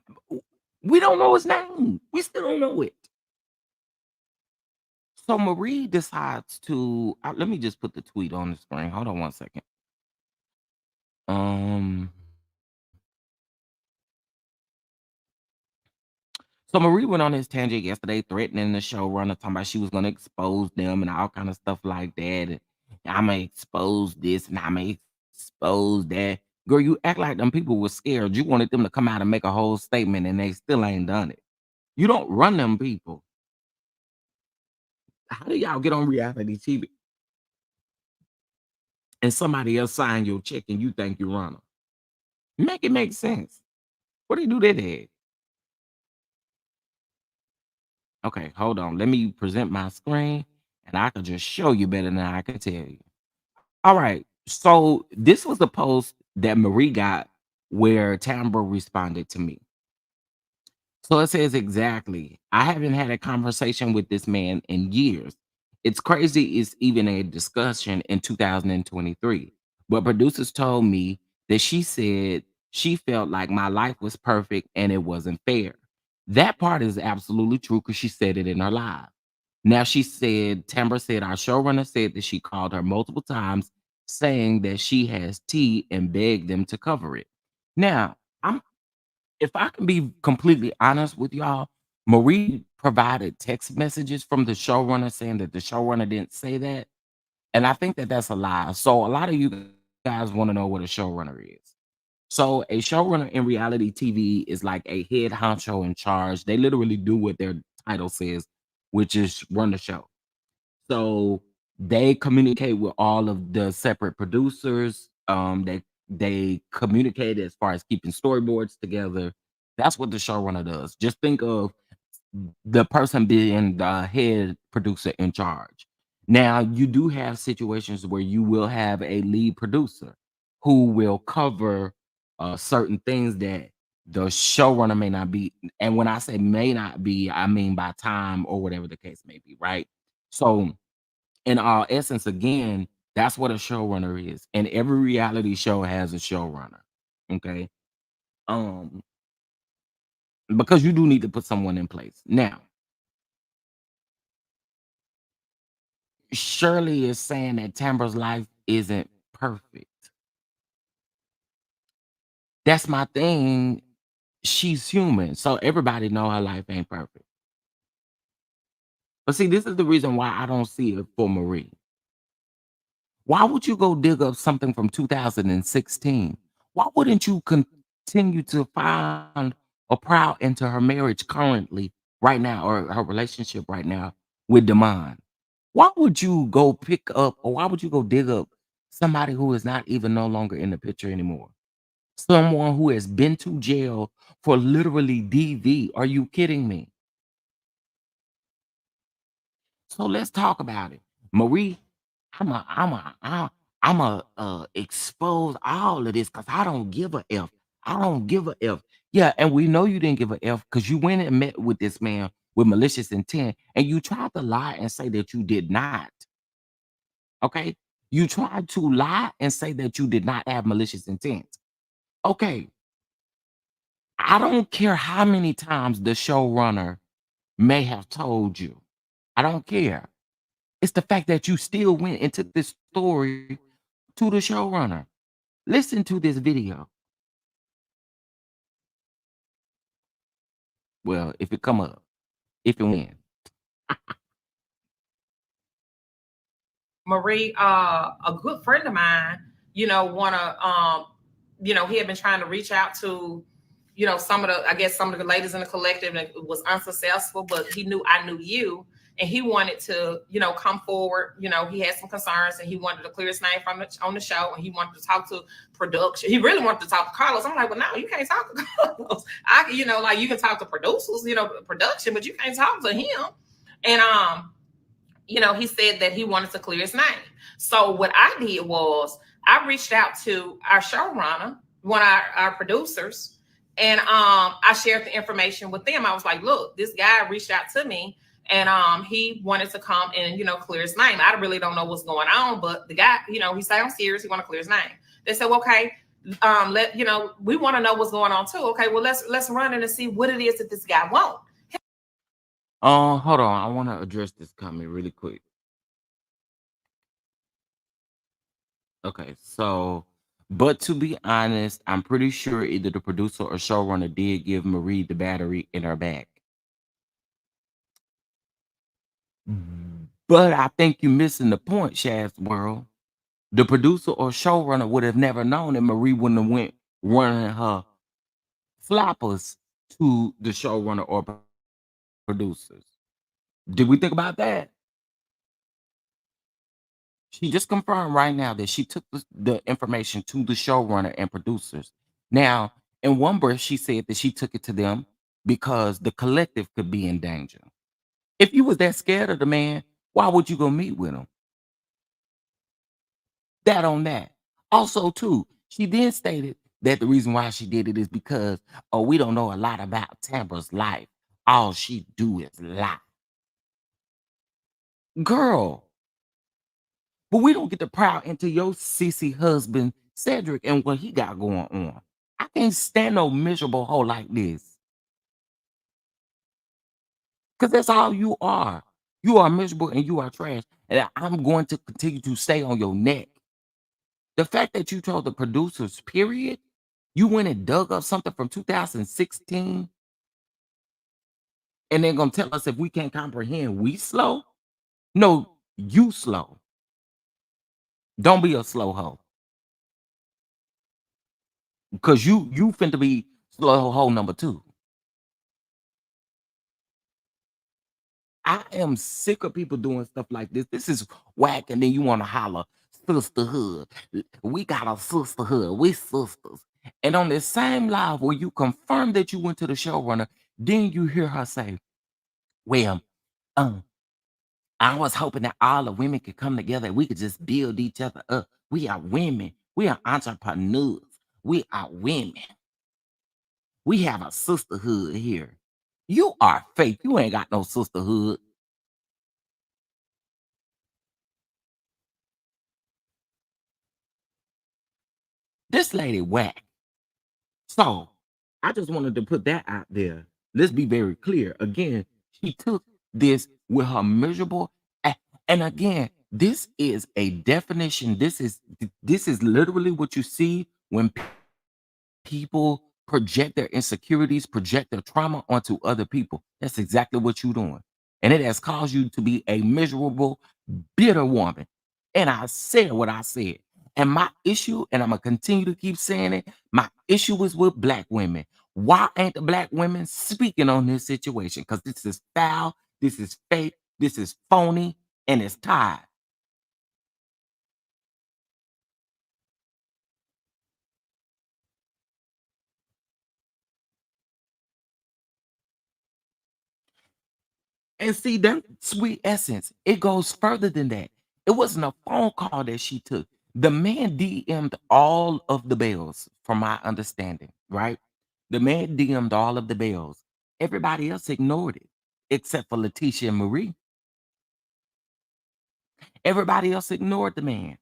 we don't know his name. We still don't know it. So Marie decides to. Let me just put the tweet on the screen. Hold on one second. Um. So Marie went on this tangent yesterday, threatening the showrunner, talking about she was gonna expose them and all kind of stuff like that. And I'ma expose this and I'ma expose that. Girl, you act like them people were scared. You wanted them to come out and make a whole statement, and they still ain't done it. You don't run them people. How do y'all get on reality TV and somebody else sign your check and you think you run them? Make it make sense. What do you do that at? Okay, hold on. Let me present my screen and I can just show you better than I can tell you. All right. So this was the post that Marie got where Tambra responded to me. So it says exactly, I haven't had a conversation with this man in years. It's crazy it's even a discussion in 2023. But producers told me that she said she felt like my life was perfect and it wasn't fair. That part is absolutely true because she said it in her live. Now she said, Tambra said our showrunner said that she called her multiple times saying that she has tea and begged them to cover it. Now, I'm if I can be completely honest with y'all, Marie provided text messages from the showrunner saying that the showrunner didn't say that. And I think that that's a lie. So a lot of you guys want to know what a showrunner is. So a showrunner in reality TV is like a head honcho in charge. They literally do what their title says, which is run the show. So they communicate with all of the separate producers. They communicate as far as keeping storyboards together. That's what the showrunner does. Just think of the person being the head producer in charge. Now, you do have situations where you will have a lead producer who will cover certain things that the showrunner may not be. And when I say may not be, I mean by time or whatever the case may be, right? So, in our essence, again, that's what a showrunner is. And every reality show has a showrunner. Okay. Um, because you do need to put someone in place. Now, Shirley is saying that Tambra's life isn't perfect. That's my thing. She's human, so everybody know her life ain't perfect. But see, this is the reason why I don't see it for Marie. Why would you go dig up something from 2016? Why wouldn't you continue to find or prowl into her marriage currently, right now, or her relationship right now with Damon? Why would you go pick up, or why would you go dig up somebody who is not even no longer in the picture anymore? Someone who has been to jail for literally DV. Are you kidding me? So let's talk about it. Marie, I'm a expose all of this because I don't give a F. I don't give a F. Yeah, and we know you didn't give a F because you went and met with this man with malicious intent, and you tried to lie and say that you did not. Okay, you tried to lie and say that you did not have malicious intent. Okay, I don't care how many times the showrunner may have told you. I don't care. It's the fact that you still went and took this story to the showrunner. Listen to this video. Well, if it come up, if it win. Marie, a good friend of mine, he had been trying to reach out to, some of the ladies in the collective, and it was unsuccessful, but I knew you, and he wanted to, come forward. He had some concerns and he wanted to clear his name on the show, and he wanted to talk to production. He really wanted to talk to Carlos. I'm like, well, no, you can't talk to Carlos. You can talk to producers, production, but you can't talk to him. And, he said that he wanted to clear his name. So what I did was I reached out to our showrunner, one of our producers, And I shared the information with them. I was like, look, this guy reached out to me, and he wanted to come and, you know, clear his name. I really don't know what's going on, but the guy, you know, he sounds serious. He want to clear his name. They said, well, okay, you know, we want to know what's going on too. Okay, well, let's run in and see what it is that this guy wants. Hold on. I want to address this comment really quick. Okay, so, but to be honest, I'm pretty sure either the producer or showrunner did give Marie the battery in her back. But I think you're missing the point, Shaz World. The producer or showrunner would have never known that Marie wouldn't have went running her flappers to the showrunner or producers. Did we think about that? She just confirmed right now that she took the information to the showrunner and producers. Now, in one breath, she said that she took it to them because the collective could be in danger. If you was that scared of the man, why would you go meet with him? That on that. Also, too, she then stated that the reason why she did it is because, oh, we don't know a lot about Tambra's life. All she do is lie. Girl, but we don't get to pry into your sissy husband, Cedric, and what he got going on. I can't stand no miserable hoe like this. Because that's all you are. You are miserable and you are trash. And I'm going to continue to stay on your neck. The fact that you told the producers, period, you went and dug up something from 2016, and they're going to tell us if we can't comprehend, we slow? No, you slow. Don't be a slow hoe. Because you finna be slow hoe number 2. I am sick of people doing stuff like this. This is whack, and then you want to holler, sisterhood. We got a sisterhood. We sisters. And on the same live where you confirm that you went to the showrunner, then you hear her say, well, I was hoping that all the women could come together and we could just build each other up. We are women. We are entrepreneurs. We are women. We have a sisterhood here. You are fake. You ain't got no sisterhood. This lady whack. So I just wanted to put that out there. Let's be very clear. Again, she took this with her miserable. And again, this is a definition. This is literally what you see when people project their insecurities, project their trauma onto other people. That's exactly what you're doing. And it has caused you to be a miserable, bitter woman. And I said what I said. And my issue, and I'm going to continue to keep saying it, my issue is with Black women. Why ain't the Black women speaking on this situation? Because this is foul, this is fake, this is phony, and it's tired. And see, that sweet essence, it goes further than that. It wasn't a phone call that she took. The man DM'd all of the bells, from my understanding, right? The man DM'd all of the bells. Everybody else ignored it, except for Letitia and Marie. Everybody else ignored the man,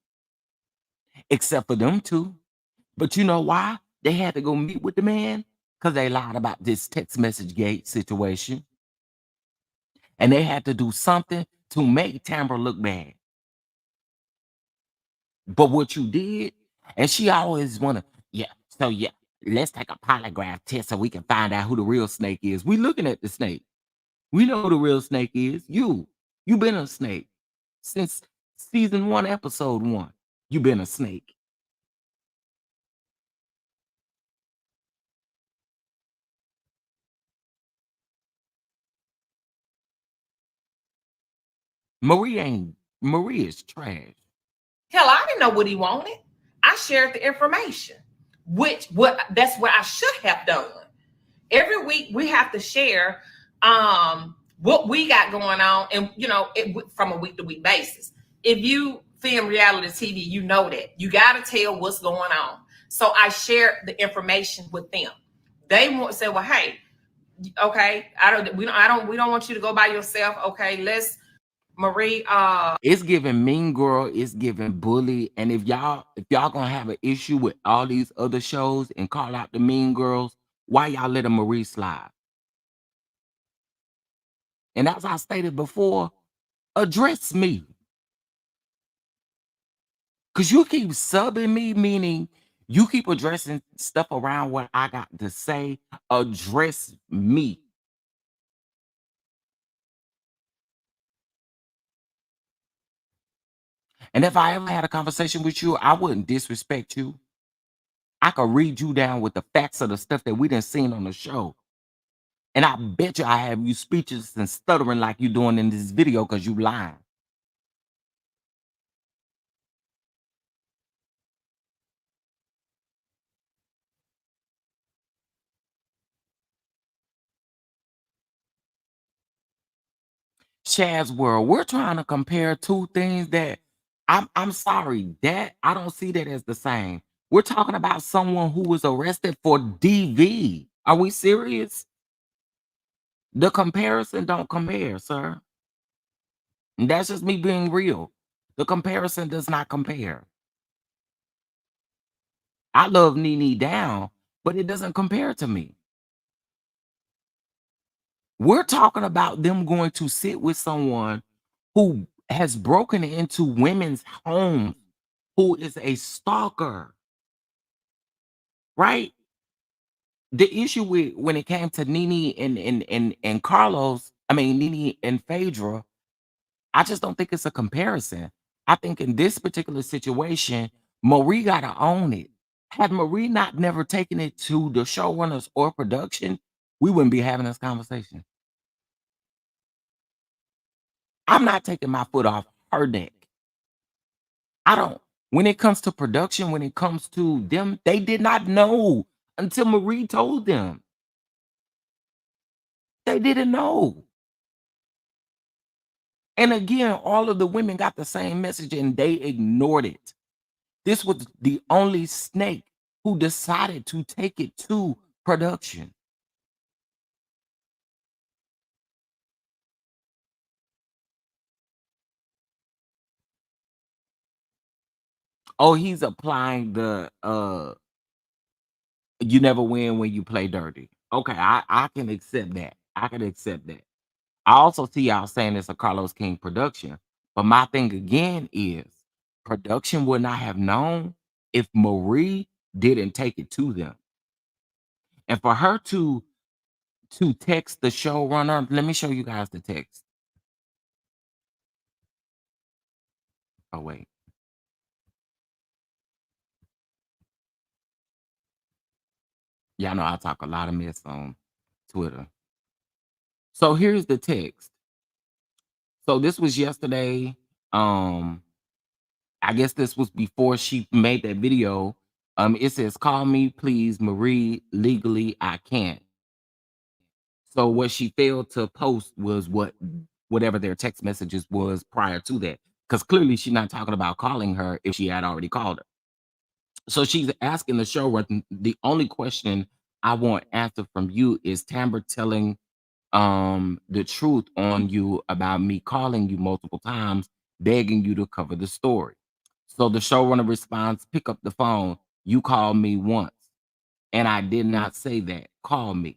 except for them two. But you know why? They had to go meet with the man? Because they lied about this text message gate situation. And they had to do something to make Tambra look bad. But what you did, and she always wanna, let's take a polygraph test so we can find out who the real snake is. We looking at the snake. We know who the real snake is. You been a snake since season 1, episode 1. You been a snake. Marie is trash. Hell, I didn't know what he wanted. I shared the information, that's what I should have done. Every week we have to share what we got going on, and from a week to week basis. If you film reality TV, you know that you got to tell what's going on. So I shared the information with them. They want say, well, hey, okay, we don't want you to go by yourself. Okay, let's Marie. It's giving mean girl, it's giving bully. And if y'all gonna have an issue with all these other shows and call out the mean girls, why y'all letting Marie slide? And as I stated before, address me. Cause you keep subbing me, meaning you keep addressing stuff around what I got to say. Address me. And if I ever had a conversation with you, I wouldn't disrespect you. I could read you down with the facts of the stuff that we done seen on the show. And I bet you I have you speechless and stuttering like you doing in this video because you lying. Shad's world, we're trying to compare two things that I'm sorry, that I don't see that as the same. We're talking about someone who was arrested for DV. Are we serious? The comparison don't compare, sir. And that's just me being real. The comparison does not compare. I love Nene down, but it doesn't compare to me. We're talking about them going to sit with someone who has broken into women's homes, who is a stalker, right? The issue with when it came to Nene and Carlos, I mean Nene and Phaedra, I just don't think it's a comparison. I think in this particular situation, Marie gotta own it. Had Marie not never taken it to the showrunners or production, we wouldn't be having this conversation. I'm not taking my foot off her neck. I don't. When it comes to production, when it comes to them, they did not know until Marie told them. They didn't know. And again, all of the women got the same message and they ignored it. This was the only snake who decided to take it to production. Oh, he's applying the you never win when you play dirty. Okay, I can accept that. I can accept that. I also see y'all saying it's a Carlos King production. But my thing again is production would not have known if Marie didn't take it to them. And for her to text the showrunner, let me show you guys the text. Oh wait. Y'all know I talk a lot of mess on Twitter. So here's the text. So this was yesterday. I guess this was before she made that video. It says, "Call me, please, Marie. Legally, I can't." So what she failed to post was whatever their text messages was prior to that, because clearly she's not talking about calling her if she had already called her. So she's asking the showrunner, the only question I want answered from you is Tamber telling the truth on you about me calling you multiple times, begging you to cover the story. So the showrunner responds, pick up the phone. You called me once, and I did not say that. Call me.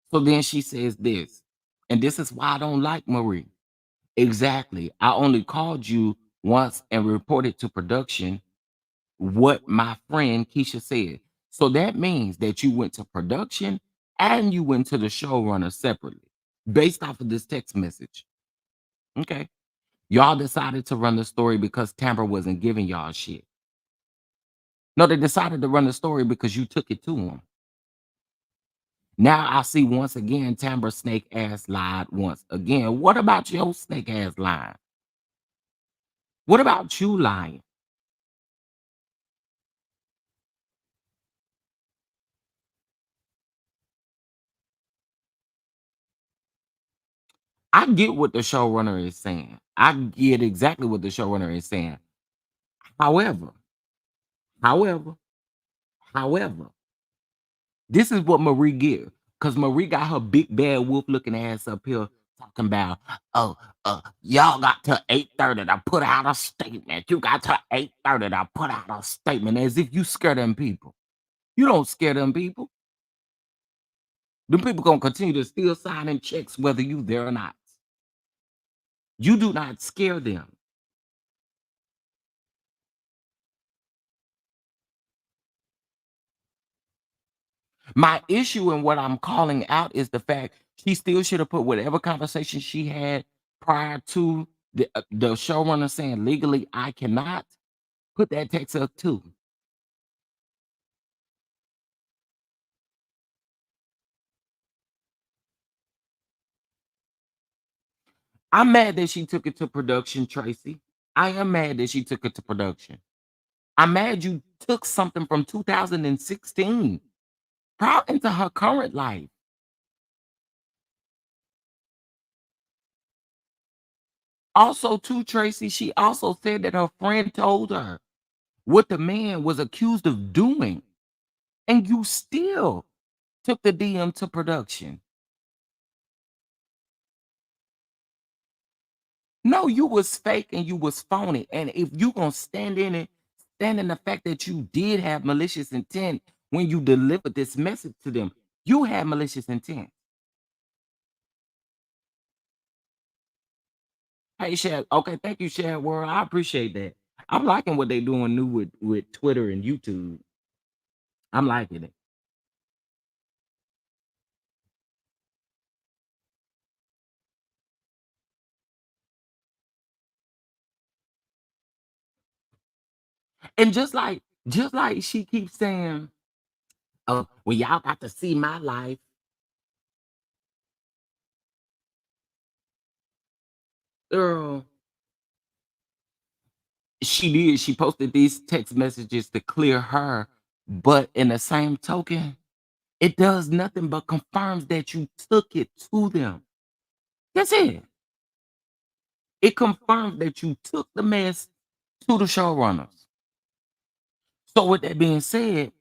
So then she says this, and this is why I don't like Marie. Exactly. I only called you once and reported to production what my friend Keisha said. So that means that you went to production and you went to the showrunner separately based off of this text message. Okay. Y'all decided to run the story because Tamber wasn't giving y'all shit. No, they decided to run the story because you took it to them. Now I see once again Tamber snake ass lied once again. What about your snake ass lying? What about you lying? I get what the showrunner is saying. I get exactly what the showrunner is saying. However, however, however, This is what Marie get. Because Marie got her big bad wolf looking ass up here talking about, oh, y'all got to 8:30 to put out a statement. You got to 8:30 to put out a statement, as if you scare them people. You don't scare them people. Them people gonna continue to still signing checks whether you there or not. You do not scare them. My issue and what I'm calling out is the fact she still should have put whatever conversation she had prior to the showrunner saying legally I cannot put that text up too. I'm mad that she took it to production, Tracy. I am mad that she took it to production. I'm mad you took something from 2016 brought into her current life. Also, too, Tracy, she also said that her friend told her what the man was accused of doing, and you still took the DM to production. No, you was fake and you was phony. And if you gonna stand in it, stand in the fact that you did have malicious intent when you delivered this message to them, you had malicious intent. Hey, Shad. Okay, thank you, Shad World. I appreciate that. I'm liking what they doing new with Twitter and YouTube. I'm liking it. And just like she keeps saying, oh, well, y'all got to see my life. Girl, she did. She posted these text messages to clear her, but in the same token, it does nothing but confirms that you took it to them. That's it. It confirms that you took the mess to the showrunners. So with that being said,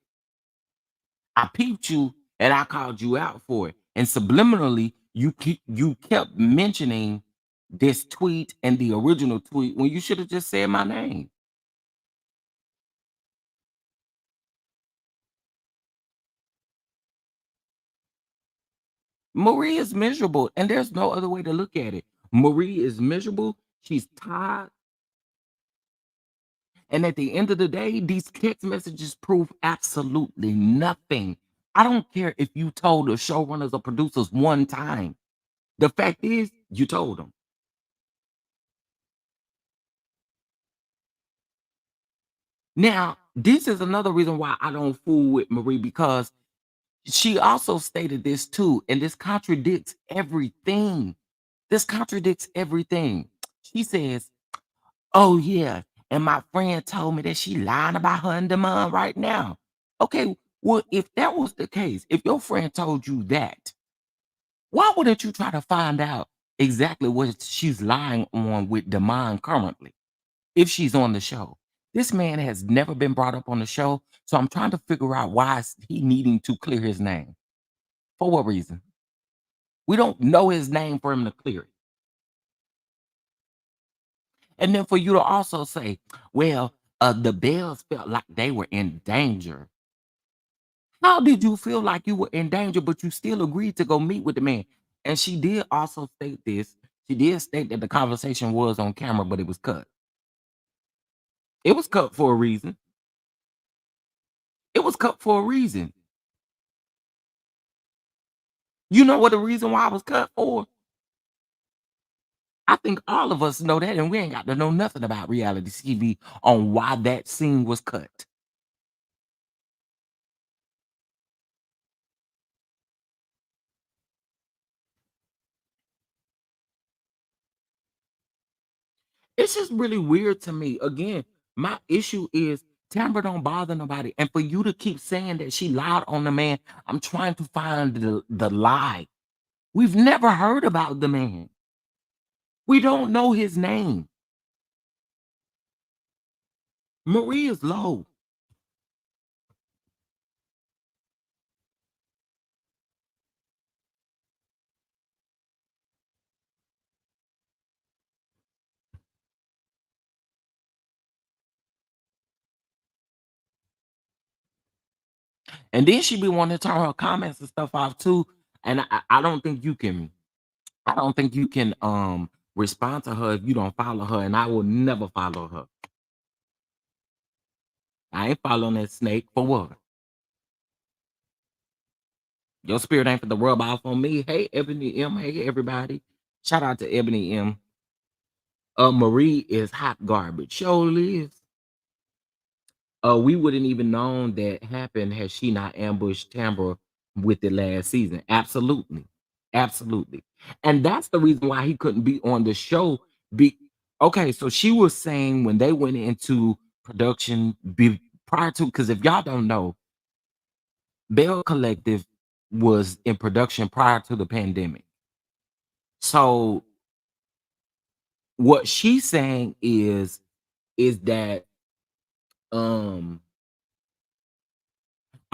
I peeped you and I called you out for it. And subliminally, you kept mentioning this tweet and the original tweet when you should have just said my name. Marie is miserable, and there's no other way to look at it. Marie is miserable. She's tired. And at the end of the day, these text messages prove absolutely nothing. I don't care if you told the showrunners or producers one time. The fact is, you told them. Now, this is another reason why I don't fool with Marie, because she also stated this too, and this contradicts everything. This contradicts everything. She says, oh, yeah, and my friend told me that she lying about her and Demond right now. Okay, well, if that was the case, if your friend told you that, why wouldn't you try to find out exactly what she's lying on with Demond currently, if she's on the show? This man has never been brought up on the show, so I'm trying to figure out why is he needing to clear his name. For what reason? We don't know his name for him to clear it. And then for you to also say, well, the Bells felt like they were in danger. How did you feel like you were in danger, but you still agreed to go meet with the man? And she did also state this. She did state that the conversation was on camera, but it was cut. It was cut for a reason. It was cut for a reason. You know what the reason why it was cut for? I think all of us know that, and we ain't got to know nothing about reality TV on why that scene was cut. It's just really weird to me. Again, my issue is Tamra don't bother nobody. And for you to keep saying that she lied on the man, I'm trying to find the lie. We've never heard about the man. We don't know his name. Marie is low. And then she be wanting to turn her comments and stuff off too. And I don't think you can. I don't think you can respond to her if you don't follow her. And I will never follow her. I ain't following that snake for what? Your spirit ain't for the rub off on me. Hey, Ebony M. Hey, everybody. Shout out to Ebony M. Marie is hot garbage. Surely is. We wouldn't even known that happened had she not ambushed Tambra with it last season. Absolutely. Absolutely. And that's the reason why he couldn't be on the show. Okay, so she was saying when they went into production prior to, because if y'all don't know, Bell Collective was in production prior to the pandemic. So what she's saying is that I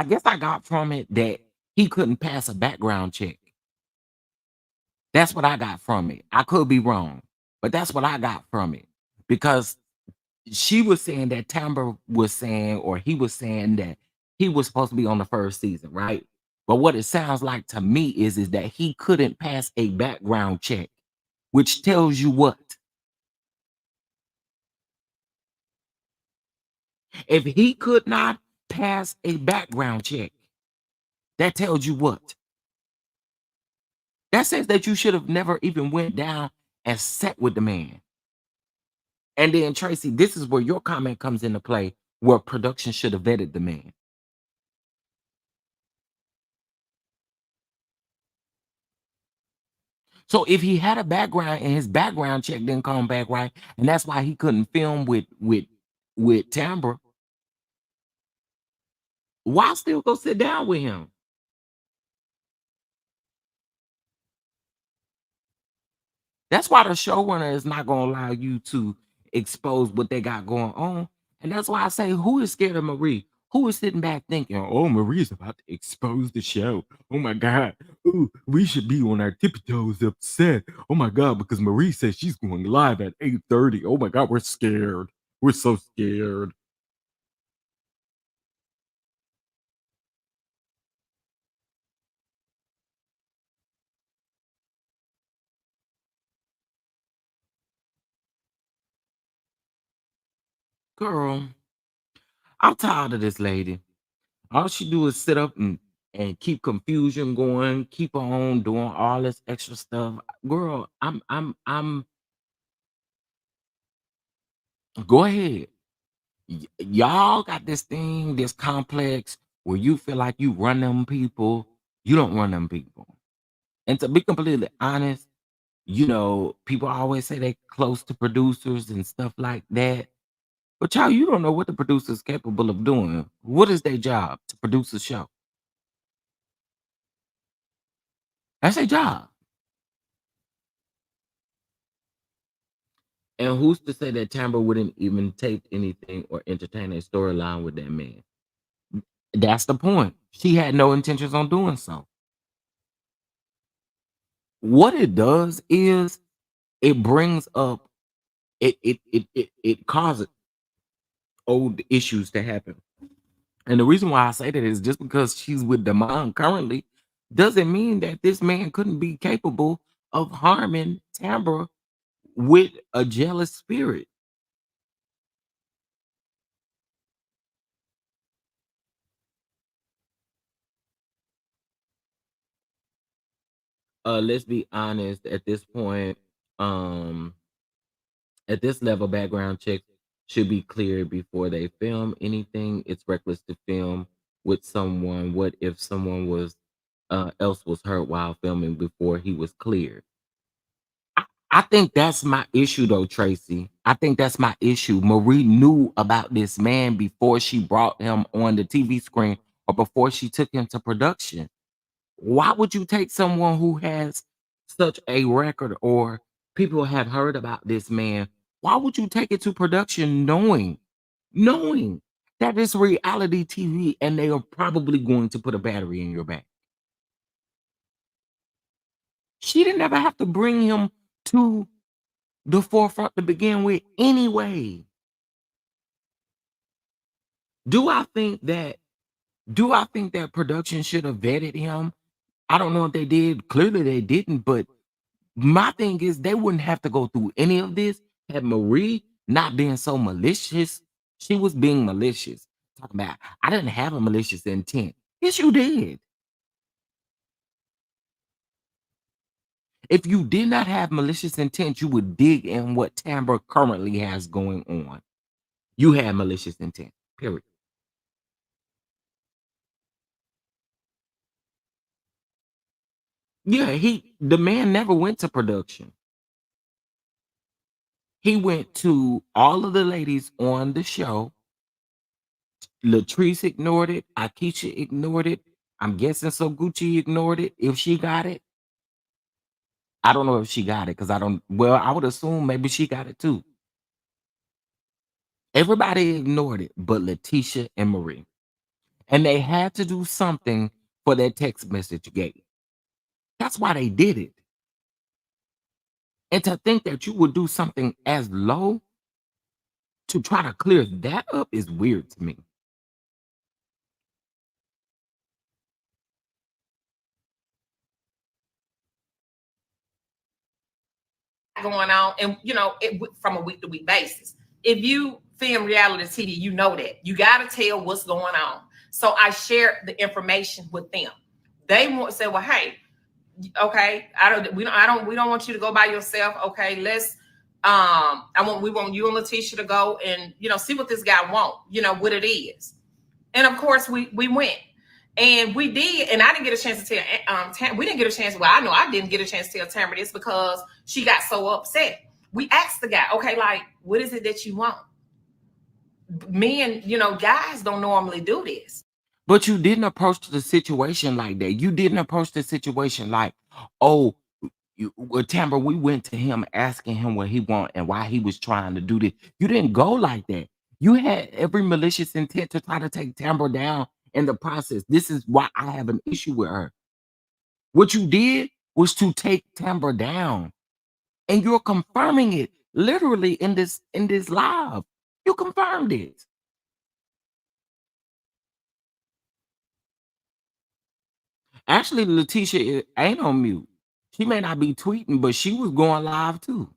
guess I got from it that he couldn't pass a background check. That's what I got from it. I could be wrong, but that's what I got from it. Because she was saying that Tambra was saying, or he was saying that he was supposed to be on the first season, right? But what it sounds like to me is that he couldn't pass a background check, which tells you what? If he could not pass a background check, that tells you what? That says that you should have never even went down and sat with the man. And then Tracy, this is where your comment comes into play, where production should have vetted the man. So if he had a background and his background check didn't come back right, and that's why he couldn't film with Tambra, why still go sit down with him? That's why the showrunner is not going to allow you to expose what they got going on. And that's why I say, who is scared of Marie? Who is sitting back thinking, oh, Marie's about to expose the show. Oh my God. Ooh, we should be on our tippy toes upset. Oh my God, because Marie says she's going live at 8:30. Oh my God, we're scared. We're so scared. Girl, I'm tired of this lady. All she do is sit up and keep confusion going, keep her on doing all this extra stuff. Girl, I'm go ahead. Y'all got this thing, this complex where you feel like you run them people. You don't run them people. And to be completely honest, people always say they close to producers and stuff like that. But y'all, you don't know what the producer's capable of doing. What is their job? To produce a show. That's their job. And who's to say that Tambra wouldn't even tape anything or entertain a storyline with that man? That's the point. She had no intentions on doing so. What it does is it brings up it causes old issues to happen. And the reason why I say that is just because she's with Damon currently doesn't mean that this man couldn't be capable of harming Tambra with a jealous spirit. Let's be honest, at this point, at this level, background checks should be cleared before they film anything. It's reckless to film with someone. What if someone else was hurt while filming before he was cleared? I think that's my issue though, Tracy. I think that's my issue. Marie knew about this man before she brought him on the TV screen or before she took him to production. Why would you take someone who has such a record or people have heard about this man? Why would you take it to production knowing that it's reality TV and they are probably going to put a battery in your back? She didn't ever have to bring him to the forefront to begin with anyway. Do I think that Do I think that production should have vetted him? I don't know if they did. Clearly they didn't, but my thing is they wouldn't have to go through any of this had Marie not been so malicious. She was being malicious. Talking about, I didn't have a malicious intent. Yes, you did. If you did not have malicious intent, you would dig in what Tambra currently has going on. You had malicious intent, period. Yeah, the man never went to production. He went to all of the ladies on the show. Latrice ignored it. Akeisha ignored it. I'm guessing so Gucci ignored it. If she got it, I don't know if she got it because I don't. Well, I would assume maybe she got it too. Everybody ignored it, but Letitia and Marie, and they had to do something for that text message gate. That's why they did it. And to think that you would do something as low to try to clear that up is weird to me. Going on, and from a week to week basis. If you film reality TV, you know that you got to tell what's going on. So I shared the information with them. They say, well, hey, okay, we don't want you to go by yourself. Okay, let's we want you and Letitia to go and see what this guy want, what it is. And of course we went. And we did, and I didn't get a chance to tell. We didn't get a chance. Well, I know I didn't get a chance to tell Tamara this because she got so upset. We asked the guy, okay, like, what is it that you want? Men, guys don't normally do this. But you didn't approach the situation like that. You didn't approach the situation like, oh, Tamara, we went to him asking him what he want and why he was trying to do this. You didn't go like that. You had every malicious intent to try to take Tamara down in the process. This is why I have an issue with her. What you did was to take Tamara down, and you're confirming it literally in this live. You confirmed it. Actually, Letitia ain't on mute. She may not be tweeting, but she was going live too.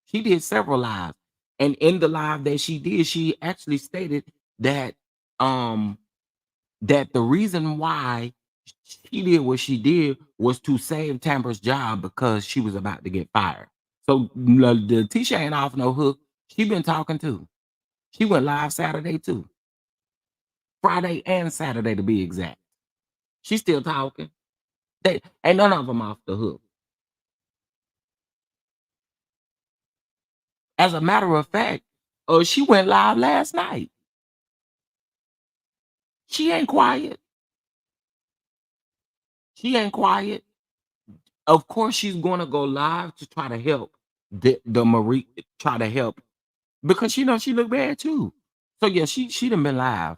She did several lives, and in the live that she did, she actually stated that that the reason why she did what she did was to save Tamara's job because she was about to get fired. So the Tisha ain't off no hook. She been talking too. She went live Saturday too. Friday and Saturday to be exact. She's still talking. They ain't none of them off the hook. As a matter of fact, she went live last night. She ain't quiet. She ain't quiet. Of course, she's going to go live to try to help the Marie, try to help because she knows she look bad too. So yeah, she done been live.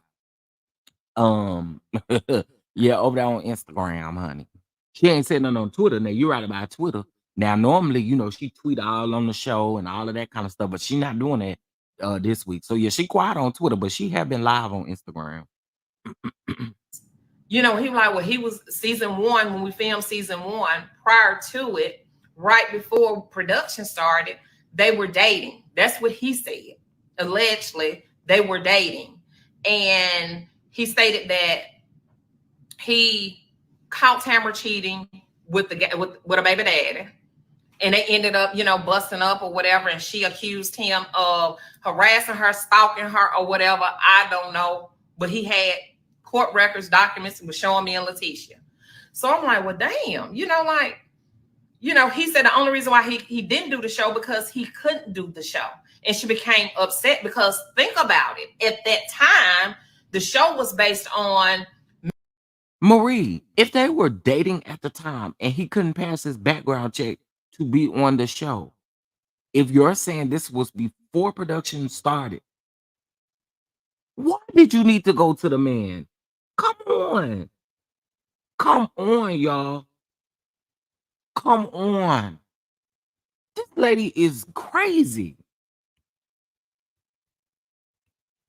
Yeah, over there on Instagram, honey. She ain't said nothing on Twitter. Now you're right about Twitter. Now normally, she tweet all on the show and all of that kind of stuff, but she not doing that this week. So yeah, she quiet on Twitter, but she have been live on Instagram. He was season 1 when we filmed season 1. Prior to it, right before production started, they were dating. That's what he said. Allegedly, they were dating, and he stated that he caught Tamara cheating with a baby daddy, and they ended up, busting up or whatever. And she accused him of harassing her, stalking her, or whatever. I don't know, but he had court records, documents, and was showing me and Letitia. So I'm like, well, damn, he said the only reason why he didn't do the show because he couldn't do the show. And she became upset because think about it. At that time, the show was based on Marie. If they were dating at the time and he couldn't pass his background check to be on the show, if you're saying this was before production started, why did you need to go to the man? Come on. Come on, y'all. Come on. This lady is crazy.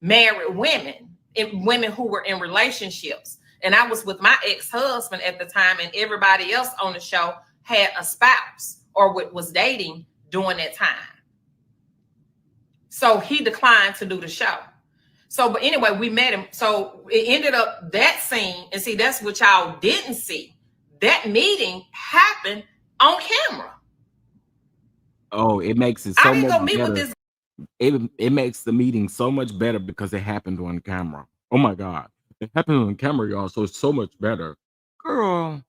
married women. women who were in relationships. And I was with my ex-husband at the time, and everybody else on the show had a spouse or was dating during that time. So he declined to do the show. So, but anyway, we met him. So it ended up that scene, and see, that's what y'all didn't see. That meeting happened on camera. Oh, it makes it so I didn't much go meet better. with this. It makes the meeting so much better because it happened on camera. Oh my God. It happened on camera, y'all. So it's so much better. Girl,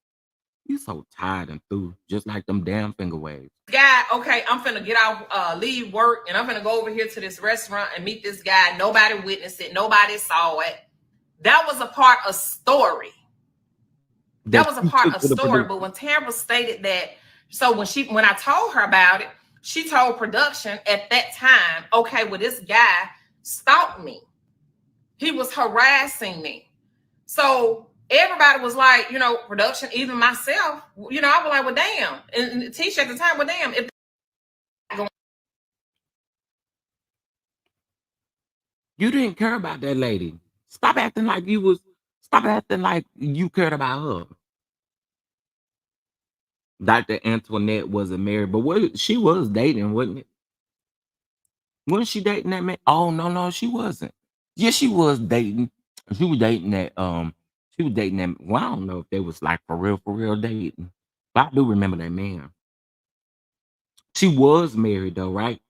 you so tired and through, just like them damn finger waves. Guy, okay, I'm finna get off, leave work, and I'm finna go over here to this restaurant and meet this guy. Nobody witnessed it. Nobody saw it. That was a part of story. That was a part of story. But when Tamara stated that, so when I told her about it, she told production at that time, okay, well, this guy stalked me. He was harassing me. So everybody was like, production, even myself, I was like, well, damn. And Tisha at the time, well, damn. You didn't care about that lady. Stop acting like you cared about her. Dr. Antoinette wasn't married, but she was dating, wasn't it? Wasn't she dating that man? Oh, no, she wasn't. Yeah, she was dating. She was dating that, well, I don't know if they was like for real dating. But I do remember that man. She was married though, right?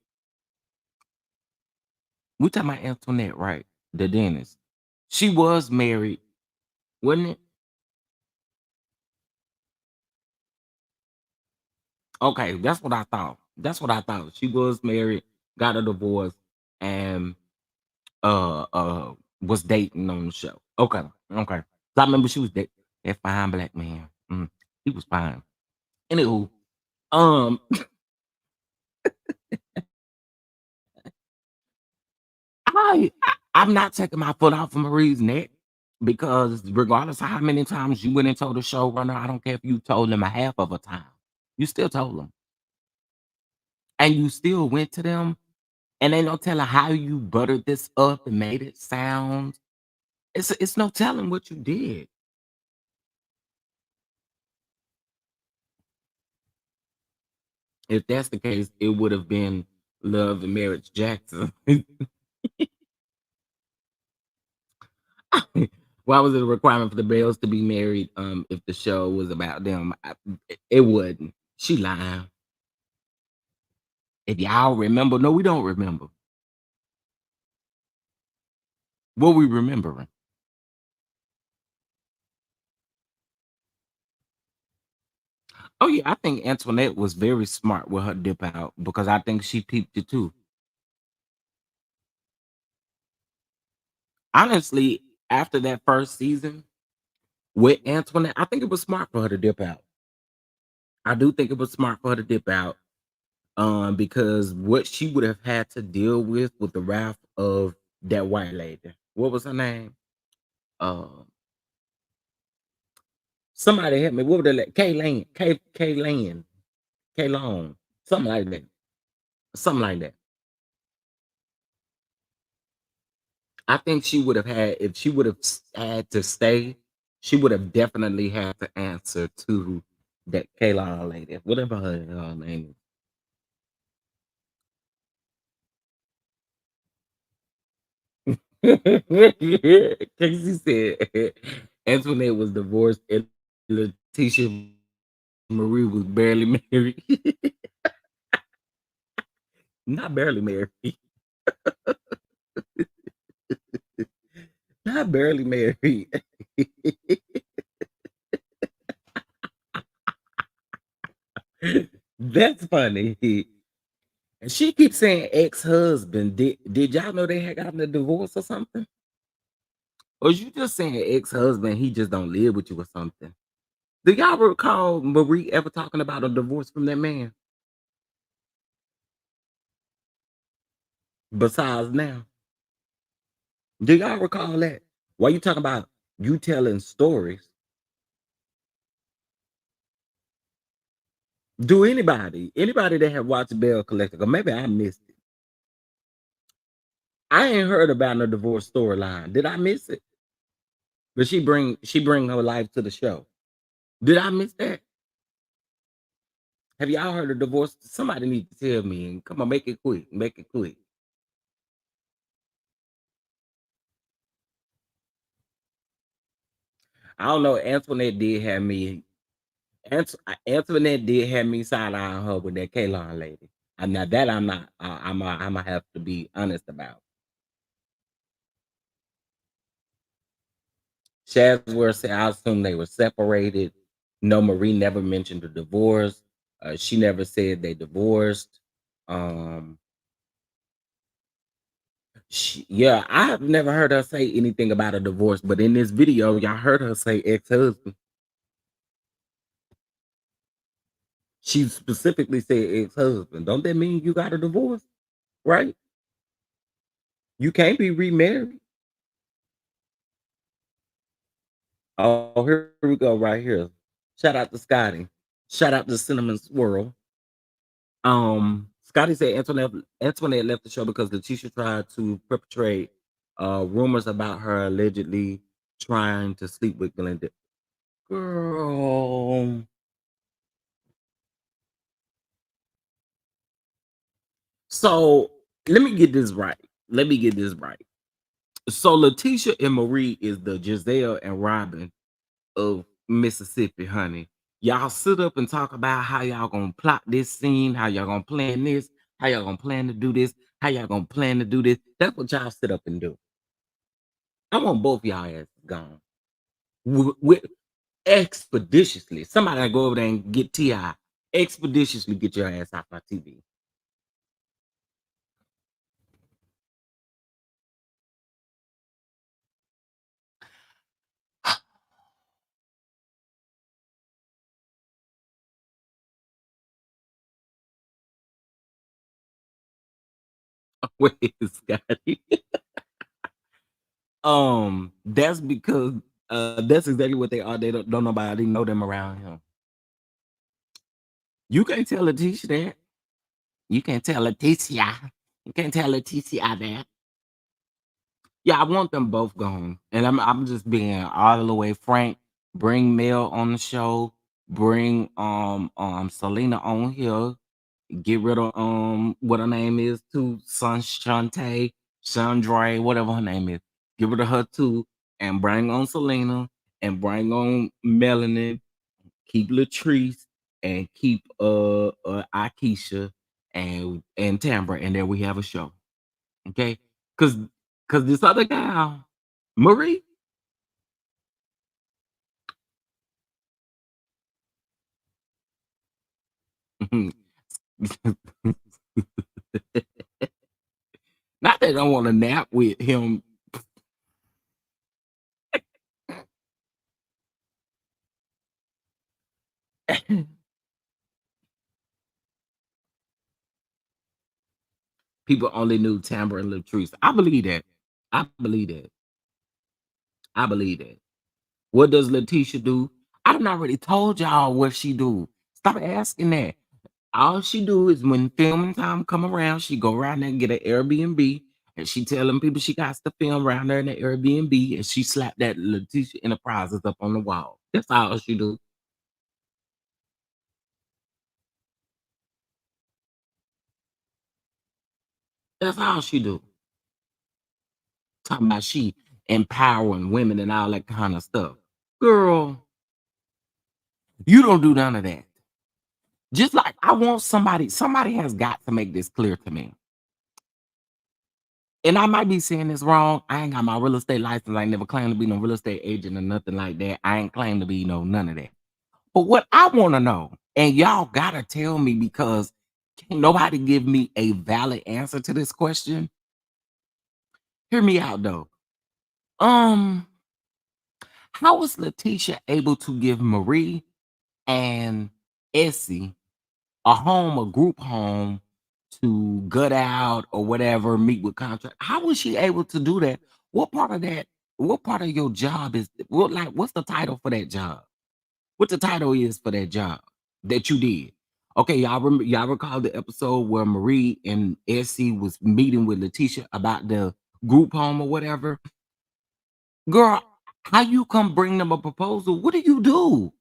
We talking about Antoinette, right? The dentist. She was married, wasn't it? Okay, that's what I thought. She was married, got a divorce, and was dating on the show. Okay. So I remember she was dating that fine black man. He was fine. Anywho, um, I'm not taking my foot off of Marie's neck because regardless of how many times you went and told the showrunner, I don't care if you told them a half of a time, you still told them, and you still went to them, and they don't tell her how you buttered this up and made it sound. It's no telling what you did. If that's the case, it would have been Love and Marriage Jackson. Why was it a requirement for the Bells to be married if the show was about them? It wouldn't. She lying. If y'all remember, no, we don't remember. What we remembering? Oh yeah, I think Antoinette was very smart with her dip out because I think she peeped it too. Honestly, after that first season with Antoinette, I think it was smart for her to dip out. I do think it was smart for her to dip out. Because what she would have had to deal with the wrath of that white lady. What was her name? Somebody help me. What was that? K-Lane, K-Lane, K-Long, something like that. Something like that. I think she would have had, if she would have had to stay, she would have definitely had to answer to that K-Long lady, whatever her name is. Casey said Antoinette was divorced and Letitia Marie was barely married. Not barely married. Not barely married. That's funny. And she keeps saying ex-husband. Did y'all know they had gotten a divorce or something? Or you just saying ex-husband, he just don't live with you or something? Do y'all recall Marie ever talking about a divorce from that man? Besides now. Do y'all recall that? Why you talking about you telling stories? Do anybody that have watched Bell Collector, or maybe I missed it. I ain't heard about no divorce storyline. Did I miss it? But she bring her life to the show. Did I miss that? Have y'all heard of divorce? Somebody need to tell me. And come on, make it quick. Make it quick. I don't know. Antoinette did have me. Antoinette did have me side eyeing her with that Kaylon lady. And now that I'm not. I'm gonna have to be honest about. Shazwell said, I assume they were separated. No, Marie never mentioned a divorce. She never said they divorced. Um, yeah, I have never heard her say anything about a divorce, but in this video, y'all heard her say ex-husband. She specifically said ex-husband. Don't that mean you got a divorce? Right? You can't be remarried. Oh, here we go, right here. Shout out to Scotty. Shout out to Cinnamon Swirl. Scotty said Antoinette left the show because Letitia tried to perpetrate rumors about her allegedly trying to sleep with Glenda. Girl. So let me get this right. Let me get this right. So Letitia and Marie is the Giselle and Robin of Mississippi, honey. Y'all sit up and talk about how y'all gonna plot this scene, how y'all gonna plan this, how y'all gonna plan to do this, how y'all gonna plan to do this. That's what y'all sit up and do. I want both y'all asses gone. With expeditiously. Somebody go over there and get T.I. Expeditiously get your ass off my TV. Wait, Scotty. That's because that's exactly what they are. They don't nobody know them around him. You can't tell Letitia that. You can't tell Leticia. You can't tell Leticia that. Yeah, I want them both gone. And I'm just being all the way frank. Bring Mel on the show. Bring Selena on here. Get rid of what her name is too. Shante, Chandra, whatever her name is. Get rid of her too. And bring on Selena and bring on Melanie. Keep Latrice and keep Akeisha and Tambra, and then we have a show. Okay, because this other gal, Marie, not that I don't want to nap with him. People only knew Tambra and Latrice. I believe that. I believe that. I believe that. What does Letitia do? I done already told y'all what she do. Stop asking that. All she do is when filming time come around, she go around there and get an Airbnb, and she tell them people she got to film around there in the Airbnb, and she slap that Letitia Enterprises up on the wall. That's all she do. That's all she do. Talking about she empowering women and all that kind of stuff. Girl, you don't do none of that. Just like I want somebody has got to make this clear to me. And I might be saying this wrong. I ain't got my real estate license. I ain't never claimed to be no real estate agent or nothing like that. I ain't claimed to be none of that. But what I want to know, and y'all gotta tell me because can't nobody give me a valid answer to this question. Hear me out though. Um, how was Letitia able to give Marie and Essie a group home to gut out or whatever, meet with contract? How was she able to do that? What part of that? What part of your job is what's the title for that job? What the title is for that job that you did? Okay, y'all recall the episode where Marie and Essie was meeting with Letitia about the group home or whatever. Girl, how you come bring them a proposal? What do you do?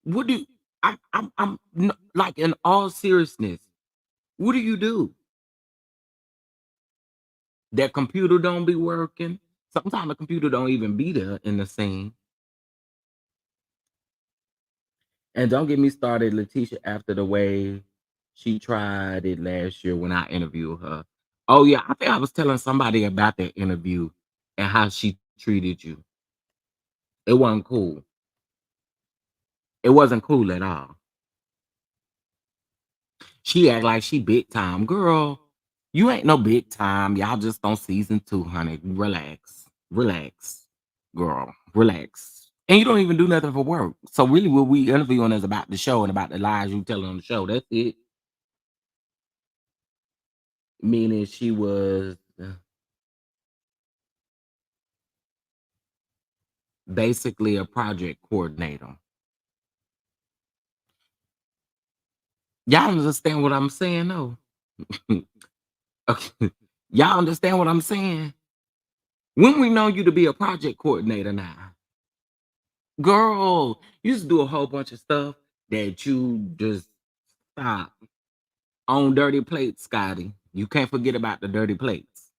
What do you, like in all seriousness, what do you do? That computer don't be working. Sometimes the computer don't even be there in the scene. And don't get me started, Letitia, after the way she tried it last year when I interviewed her. Oh yeah, I think I was telling somebody about that interview and how she treated you. It wasn't cool. It wasn't cool at all. She act like she big time. Girl, you ain't no big time. Y'all just on season 2, honey. Relax. Relax. Girl, relax. And you don't even do nothing for work. So really what we interviewing is about the show and about the lies you telling on the show. That's it. Meaning she was basically a project coordinator. Y'all understand what I'm saying, though? Okay. Y'all understand what I'm saying? When we know you to be a project coordinator now, girl, you used to do a whole bunch of stuff that you just stop on dirty plates, Scotty. You can't forget about the dirty plates.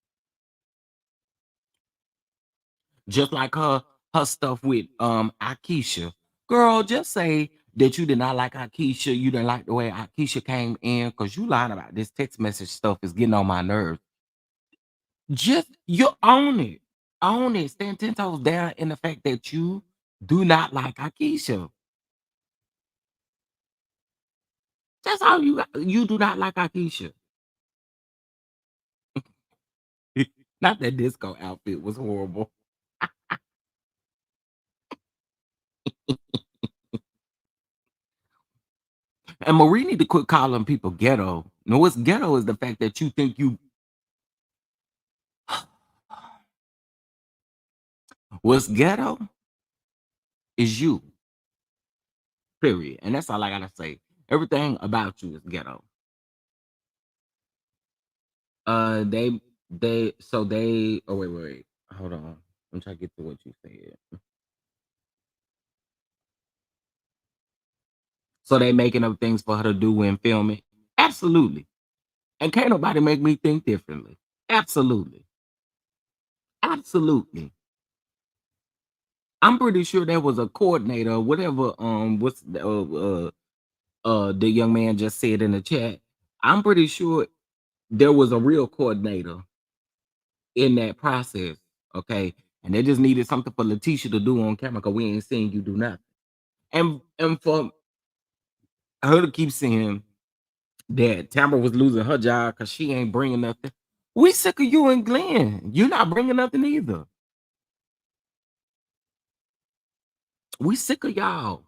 Just like her stuff with Akeisha. Girl, just say that you did not like Akeisha. You didn't like the way Akeisha came in because you lying about this text message stuff is getting on my nerves. Just you own it. Own it. Stand 10 toes down in the fact that you do not like Akeisha. That's all you do not like Akeisha. Not that disco outfit was horrible. And Marie need to quit calling people ghetto. No, what's ghetto is the fact that you think you what's ghetto is you. Period. And that's all I gotta say. Everything about you is ghetto. They oh wait. Hold on. I'm trying to get to what you said. So they making up things for her to do when filming? Absolutely. And can't nobody make me think differently. Absolutely. Absolutely. I'm pretty sure there was a coordinator or whatever what's the young man just said in the chat. I'm pretty sure there was a real coordinator in that process. Okay. And they just needed something for Letitia to do on camera because we ain't seeing you do nothing. And for her to keep saying that Tamara was losing her job because she ain't bringing nothing. We sick of you and Glenn. You're not bringing nothing either. We sick of y'all.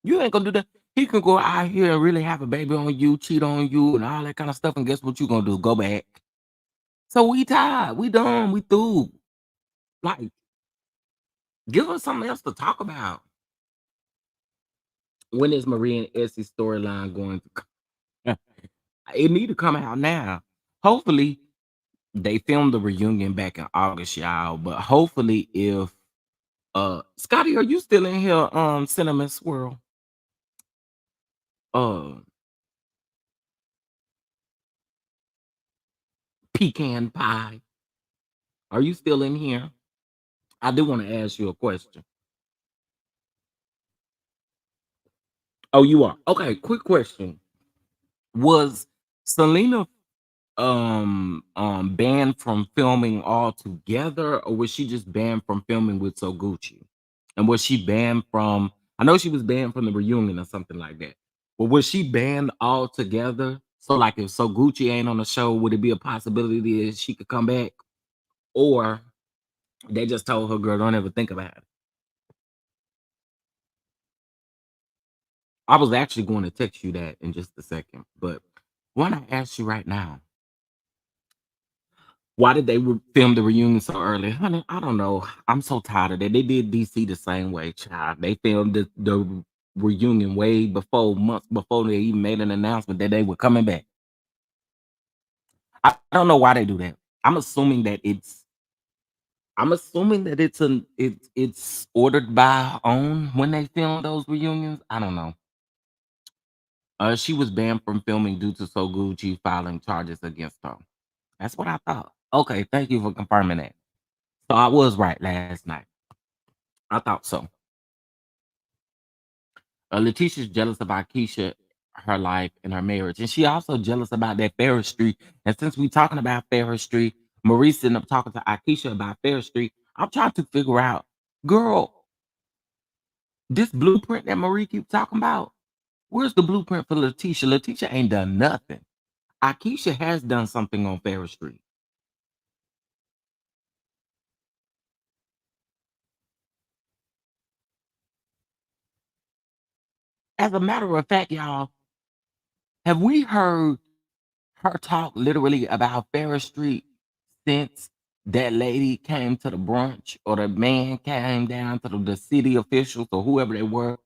You ain't gonna do that. He can go out here and really have a baby on you, cheat on you, and all that kind of stuff. And guess what you gonna do? Go back. So we tired. We done. We through. Like, give us something else to talk about. When is Marie and Essie storyline going to come? It need to come out now. Hopefully, they filmed the reunion back in August, y'all. But hopefully, if Scotty, are you still in here? Cinnamon Swirl. Uh, Pecan pie. Are you still in here? I do want to ask you a question. Oh, you are. Okay, quick question. Was Selena banned from filming altogether, or was she just banned from filming with So Gucci? And was she banned from I know she was banned from the reunion or something like that. But was she banned altogether? So like if So Gucci ain't on the show, would it be a possibility that she could come back? Or they just told her, girl, don't ever think about it. I was actually going to text you that in just a second, but why not ask you right now? Why did they film the reunion so early? Honey, I don't know. I'm so tired of that. They did DC the same way, child. They filmed the reunion way before, months before they even made an announcement that they were coming back. I don't know why they do that. I'm assuming that it's ordered by OWN when they film those reunions. I don't know. She was banned from filming due to So Gucci filing charges against her. That's what I thought. Okay, thank you for confirming that. So I was right last night. I thought so. Letitia's jealous about Keisha, her life, and her marriage, and she also jealous about that Ferris Street. And since we talking about Ferris Street, Maurice ended up talking to Akeisha about Ferris Street. I'm trying to figure out, girl, this blueprint that Marie keeps talking about. Where's the blueprint for Letitia? Letitia ain't done nothing. Akeisha has done something on Ferris Street. As a matter of fact, y'all, have we heard her talk literally about Ferris Street since that lady came to the brunch or the man came down to the city officials or whoever they were?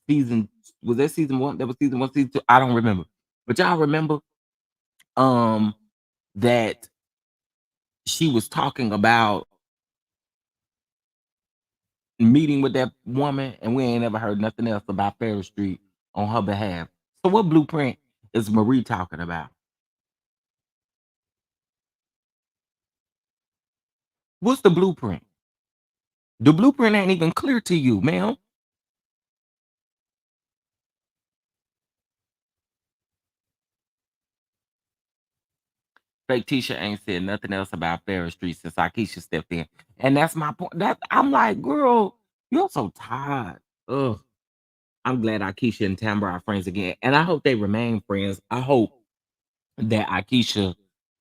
Season was that season one? That was season one, season two. I don't remember, but y'all remember um that she was talking about meeting with that woman, and we ain't ever heard nothing else about Ferris Street on her behalf. So what blueprint is Marie talking about? What's the blueprint? The blueprint ain't even clear to you, ma'am. Fake Tisha ain't said nothing else about Ferris Street since Akeisha stepped in. And that's my point. That I'm like, girl, you're so tired. Ugh. I'm glad Akeisha and Tambra are friends again. And I hope they remain friends. I hope that Akeisha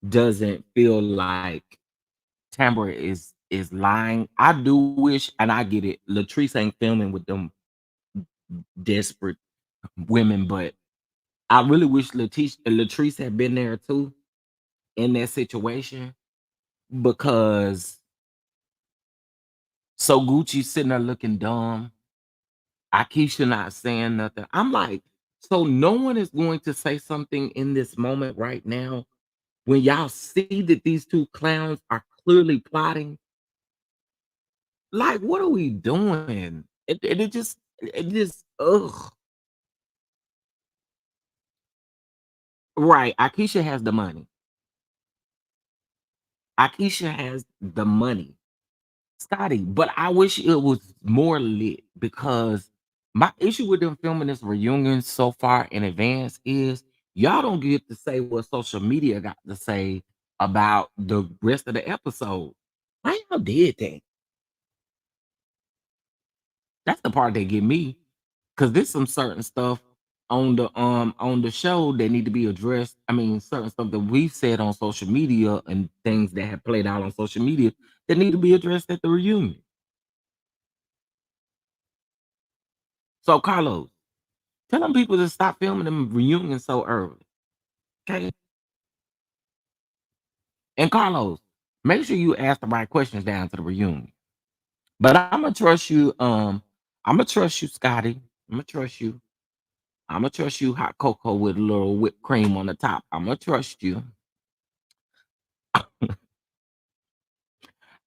doesn't feel like Tambra is lying. I do wish, and I get it, Latrice ain't filming with them desperate women, but I really wish Latrice had been there too in that situation, because So Gucci sitting there looking dumb. Akeisha not saying nothing. I'm like, so no one is going to say something in this moment right now when y'all see that these two clowns are clearly plotting. Like, what are we doing? It just, ugh. Right. Akeisha has the money. Akeisha has the money. Scotty, but I wish it was more lit, because my issue with them filming this reunion so far in advance is y'all don't get to say what social media got to say about the rest of the episode. Why y'all did that? That's the part that get me, because there's some certain stuff on the show that need to be addressed. I mean, certain stuff that we've said on social media and things that have played out on social media that need to be addressed at the reunion. So Carlos, tell them people to stop filming them reunions so early. Okay. And Carlos, make sure you ask the right questions down to the reunion. But I'm gonna trust you. I'm gonna trust you, Scotty. I'm gonna trust you. I'm gonna trust you, hot cocoa with a little whipped cream on the top. I'm gonna trust you.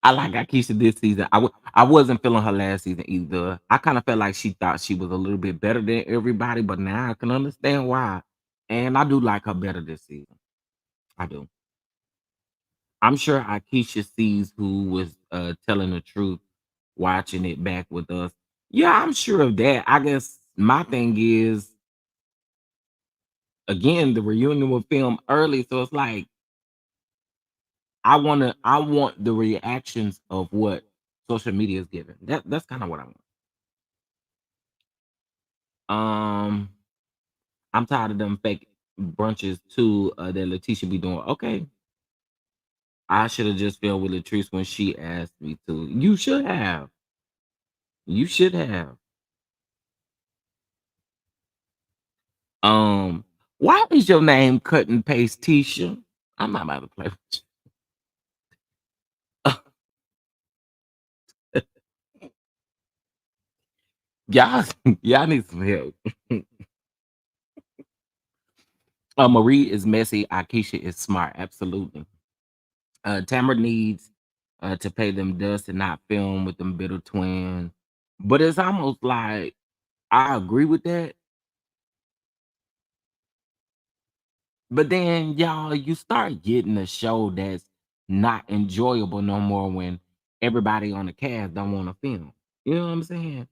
I like Akeisha this season. I wasn't feeling her last season either. I kind of felt like she thought she was a little bit better than everybody, but now I can understand why. And I do like her better this season. I do. I'm sure Akeisha sees who was telling the truth watching it back with us. Yeah, I'm sure of that. I guess my thing is, again, the reunion will film early, so it's like I want the reactions of what social media is giving. That's kind of what I want. Um, I'm tired of them fake brunches too that Letitia be doing. Okay, I should have just fell with Latrice when she asked me to. You should have. You should have. Um, why is your name cut and paste Tisha? I'm not about to play with you. Y'all, y'all need some help. Marie is messy. Akeisha is smart. Absolutely. Tamara needs to pay them dust and not film with them bitter twins. But it's almost like I agree with that. But then, y'all, you start getting a show that's not enjoyable no more when everybody on the cast don't want to film. You know what I'm saying?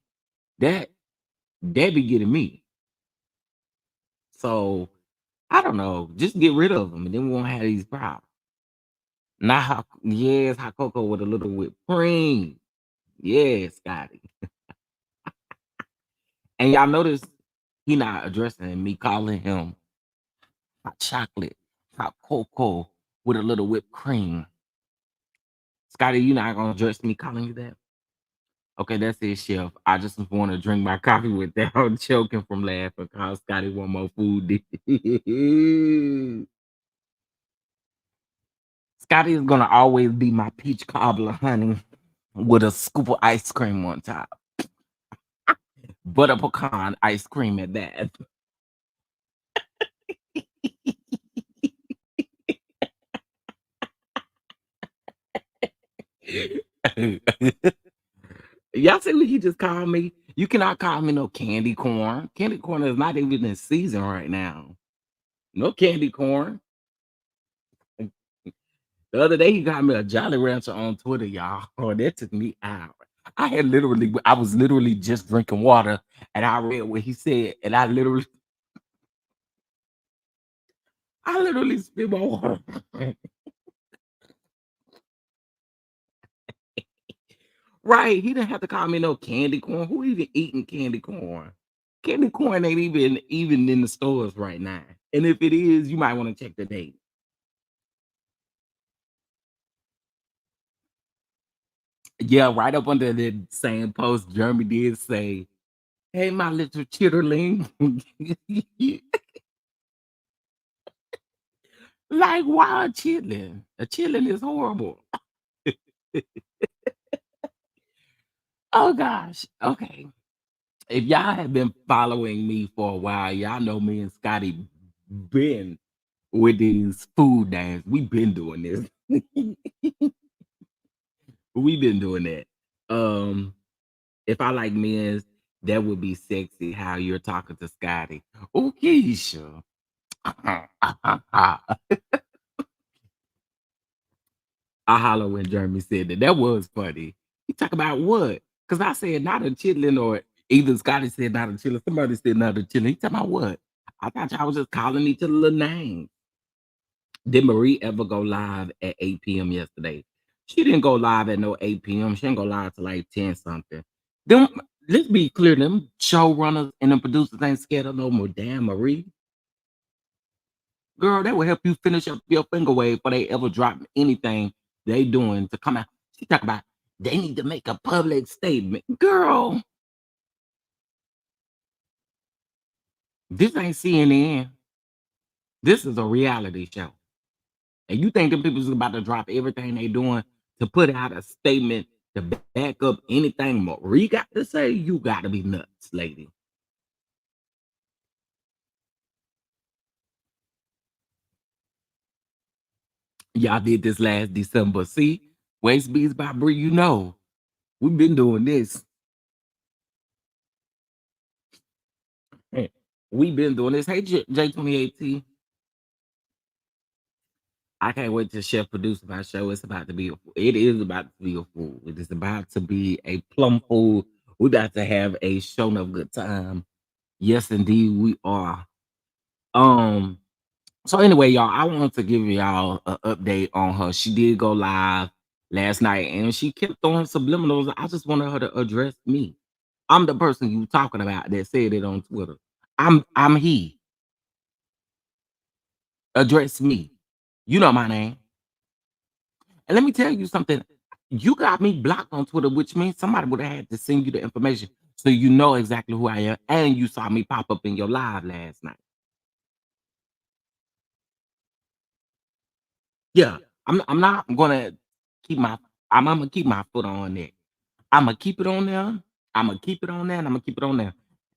That that be getting me. So I don't know. Just get rid of them, and then we won't have these problems. Not hot, yes, hot cocoa with a little whipped cream. Yes, Scotty. And y'all notice he not addressing me calling him hot chocolate, hot cocoa with a little whipped cream. Scotty, you not gonna address me calling you that? Okay, that's it, chef. I just want to drink my coffee without choking from laughing because Scotty want more food. Scotty is gonna always be my peach cobbler, honey, with a scoop of ice cream on top. Butter pecan ice cream at that. Y'all see what he just called me? You cannot call me no candy corn. Candy corn is not even in season right now. No candy corn. The other day he got me a Jolly Rancher on Twitter, y'all. Oh, that took me out. I was literally just drinking water and I read what he said, and I literally spit my water. Right. He didn't have to call me no candy corn. Who even eating candy corn? Candy corn ain't even in the stores right now. And if it is, you might want to check the date. Yeah, right up under the same post, Jeremy did say, "Hey, my little chitterling." Like, why a chitlin? A chitlin is horrible. Oh gosh. Okay. If y'all have been following me for a while, y'all know me and Scotty been with these food names. We've been doing this. We've been doing that. Um, if I like men's, that would be sexy how you're talking to Scotty. Oh, Keisha. I holler when Jeremy said that. That was funny. He talk about what? Because I said not a chitlin, or either Scotty said not a chitlin. Somebody said not a chitlin. He talking about what? I thought y'all was just calling each other little names. Did Marie ever go live at 8 p.m. yesterday? She didn't go live at no 8 p.m. She didn't go live to like 10 something. Them, let's be clear, them showrunners and them producers ain't scared of no more damn Marie. Girl, that will help you finish up your finger wave before they ever drop anything they doing to come out. She talk about they need to make a public statement. Girl, this ain't CNN. This is a reality show. And you think them people is about to drop everything they doing to put out a statement to back up anything Marie got to say? You got to be nuts, lady. Y'all did this last December. See, Waist Beats by Brie, you know, we've been doing this. We've been doing this. Hey, J2018. I can't wait to chef produce my show. It's about to be, it is about to be a fool. It is about to be a plum fool. We about to have a show of good time. Yes, indeed, we are. Um, so anyway, y'all, I want to give y'all an update on her. She did go live last night and she kept throwing subliminals. I just wanted her to address me. I'm the person you talking about that said it on Twitter. I'm he. Address me. You know my name. And let me tell you something. You got me blocked on Twitter, which means somebody would have had to send you the information so you know exactly who I am. And you saw me pop up in your live last night. Yeah, I'm not gonna keep my I'm gonna keep my foot on it. I'm gonna keep it on there. I'm gonna keep it on there, and I'm gonna keep it on there.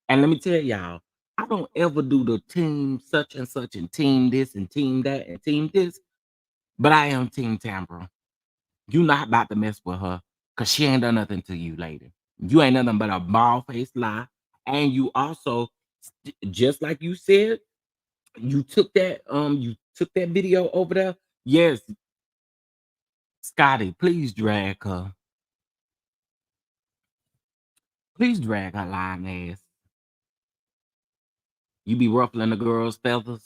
And let me tell y'all, I don't ever do the team such and such and team this and team that and team this, but I am team Tambra. You not about to mess with her because she ain't done nothing to you, lady. You ain't nothing but a bald faced lie. And you also, just like you said, you took that video over there. Yes, Scotty, please drag her. Please drag her lying ass. You be ruffling the girls' feathers.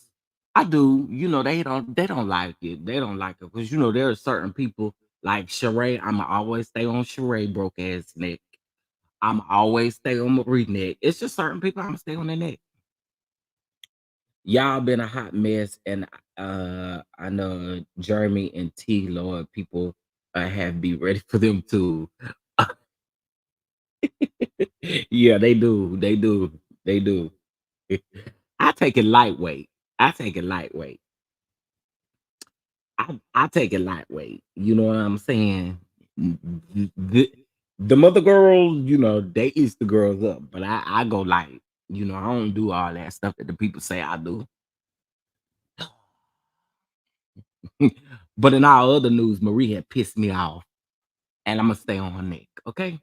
I do. You know, they don't like it. They don't like it. Because you know, there are certain people like Sheree. I'ma always stay on Sheree broke ass neck. I'm always stay on Marie neck. It's just certain people I'm gonna stay on their neck. Y'all been a hot mess, and I know Jeremy and T Lord people have be ready for them too. Yeah, they do. They do. They do. I take it lightweight. I take it lightweight. I take it lightweight. You know what I'm saying? The, the mother girls, you know, they ease the girls up, but I go light. You know, I don't do all that stuff that the people say I do. But in all other news, Marie had pissed me off, and I'm gonna stay on her neck. Okay,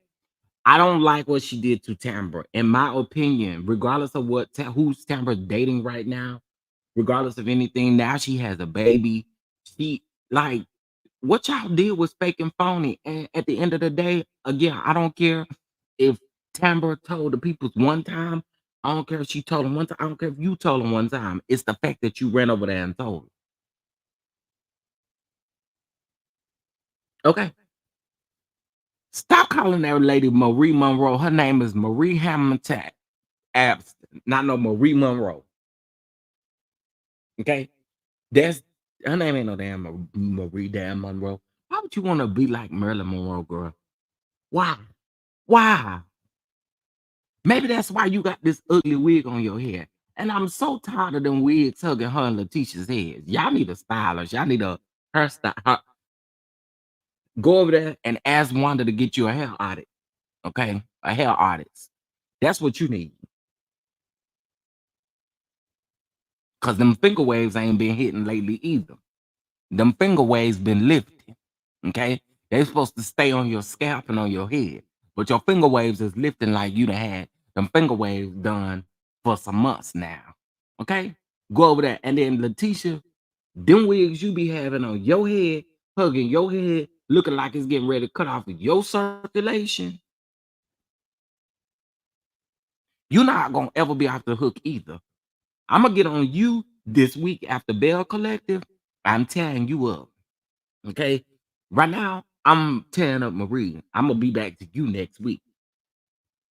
I don't like what she did to Tambra. In my opinion, regardless of who's Tambra's dating right now, regardless of anything, now she has a baby. She like what y'all did was fake and phony. And at the end of the day, again, I don't care if Tambra told the people one time. I don't care if she told them one time. I don't care if you told them one time. It's the fact that you ran over there and told them. Okay. Stop calling that lady Marie Monroe. Her name is Marie Hamilton Abston, not no Marie Monroe. Okay. That's her name ain't no damn Marie damn Monroe. Why would you want to be like Marilyn Monroe, girl? Why? Why? Maybe that's why you got this ugly wig on your head. And I'm so tired of them wigs hugging her and Letitia's heads. Y'all need a stylist. Y'all need a hairstyle. Go over there and ask Wanda to get you a hair audit. Okay? A hair audit. That's what you need. Because them finger waves ain't been hitting lately either. Them finger waves been lifting. Okay? They supposed to stay on your scalp and on your head. But your finger waves is lifting like you done had them finger waves done for some months now. Okay? Go over there. And then Letitia, them wigs you be having on your head, hugging your head, looking like it's getting ready to cut off of your circulation. You're not gonna ever be off the hook either. I'm gonna get on you this week after Bell Collective. I'm tearing you up. Okay. Right now, I'm tearing up Marie. I'm gonna be back to you next week.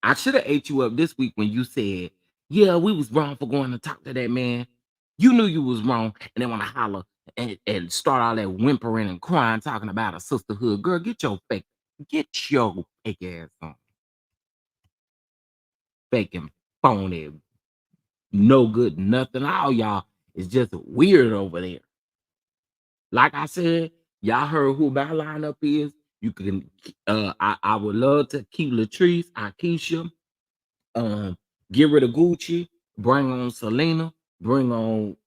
I should have ate you up this week when you said, yeah, we was wrong for going to talk to that man. You knew you was wrong, and then want to holler and start all that whimpering and crying, talking about a sisterhood. Girl, get your fake ass on. Fake and phony, no good, nothing. All y'all is just weird over there. Like I said, y'all heard who my lineup is. You can I would love to keep Latrice, Akeisha, get rid of Gucci, bring on Selena, bring on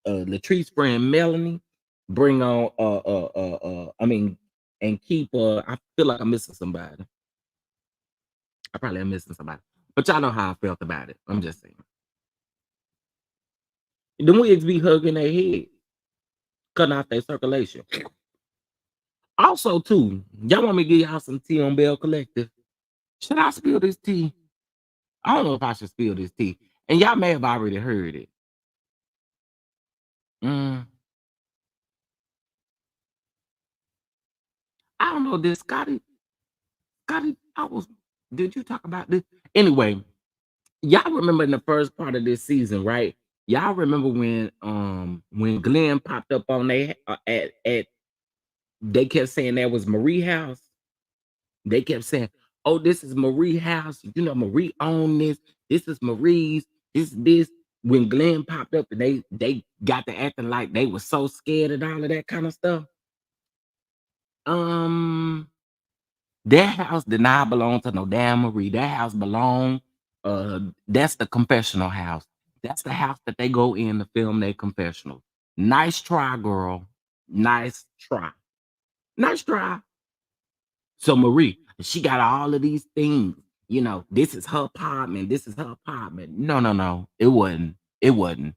Latrice friend Melanie, bring on I mean, and keep I feel like I'm missing somebody. I probably am missing somebody. But y'all know how I felt about it. I'm just saying. The wigs be hugging their head, cutting off their circulation. Also, too, y'all want me to give y'all some tea on Bell Collective? Should I spill this tea? I don't know if I should spill this tea. And y'all may have already heard it. I don't know this. Scotty, did you talk about this? Anyway, y'all remember in the first part of this season, right? Y'all remember when Glenn popped up on they at they kept saying that was Marie house. They kept saying, "Oh, this is Marie house. You know, Marie owned this. This is Marie's. This." When Glenn popped up and they got to acting like they were so scared and all of that kind of stuff. That house did not belong to no damn Marie. That house belonged. That's the confessional house. That's the house that they go in to film their confessional. Nice try, girl. Nice try. Nice try. So Marie, she got all of these things. You know, this is her apartment. This is her apartment. No, no, no. It wasn't. It wasn't.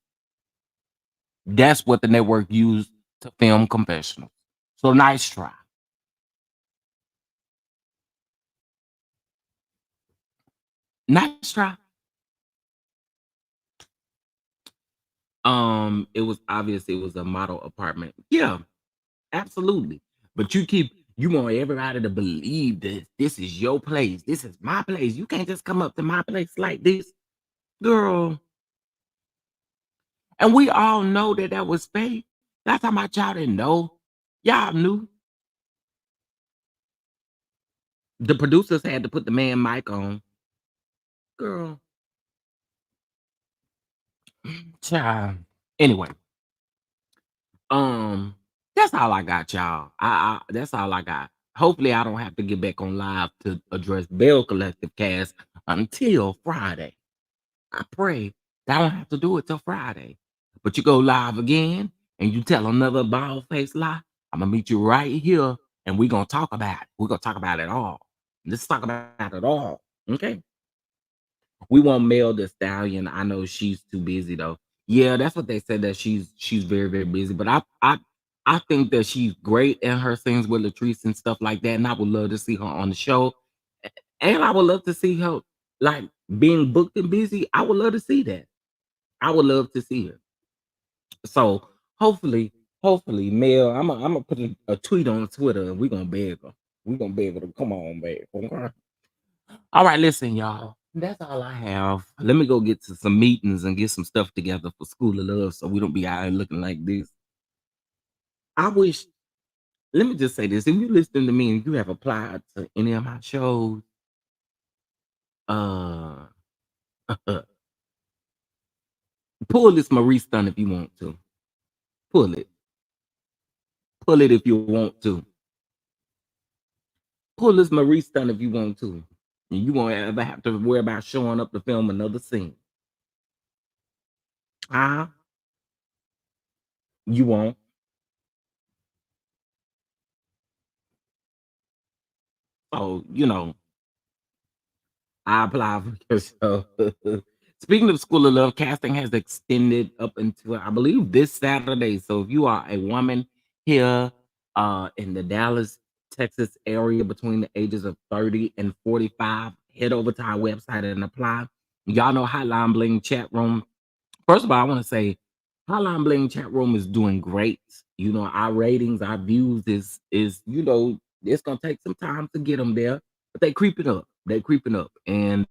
That's what the network used to film confessionals. So nice try. Nice try. It was obvious it was a model apartment. Yeah, absolutely. But you want everybody to believe that this is your place. This is my place. You can't just come up to my place like this, girl. And we all know that that was fake. That's how my y'all didn't know. Y'all knew. The producers had to put the man mic on. Girl, child. Anyway, um, that's all I got, y'all. I that's all I got. Hopefully, I don't have to get back on live to address Bell Collective Cast until Friday. I pray that I don't have to do it till Friday. But you go live again and you tell another bald faced lie. I'm gonna meet you right here and we're gonna talk about it. We're gonna talk about it all. Let's talk about it all. Okay. We won't mail the stallion. I know she's too busy though. Yeah, that's what they said, that she's very, very busy. But I think that she's great in her scenes with Latrice and stuff like that. And I would love to see her on the show. And I would love to see her like being booked and busy. I would love to see that. I would love to see her. So hopefully, Mel, I'm gonna put a tweet on Twitter and we're gonna beg her. We're gonna beg her to come on back. Okay? All right, listen, y'all. That's all I have. Let me go get to some meetings and get some stuff together for School of Love so we don't be out here looking like this. I wish, let me just say this. If you listen to me and you have applied to any of my shows, uh pull this Marie stunt if you want to. Pull it. Pull it if you want to. Pull this Marie stunt if you want to. And you won't ever have to worry about showing up to film another scene. You won't. Oh, you know, I apply for your show. Speaking of School of Love, casting has extended up until I believe this Saturday. So if you are a woman here in the Dallas, Texas area between the ages of 30 and 45, head over to our website and apply. Y'all know Hotline Bling chat room. First of all, I want to say Hotline Bling chat room is doing great. You know, our ratings, our views is it's gonna take some time to get them there, but they creeping up. They creeping up, and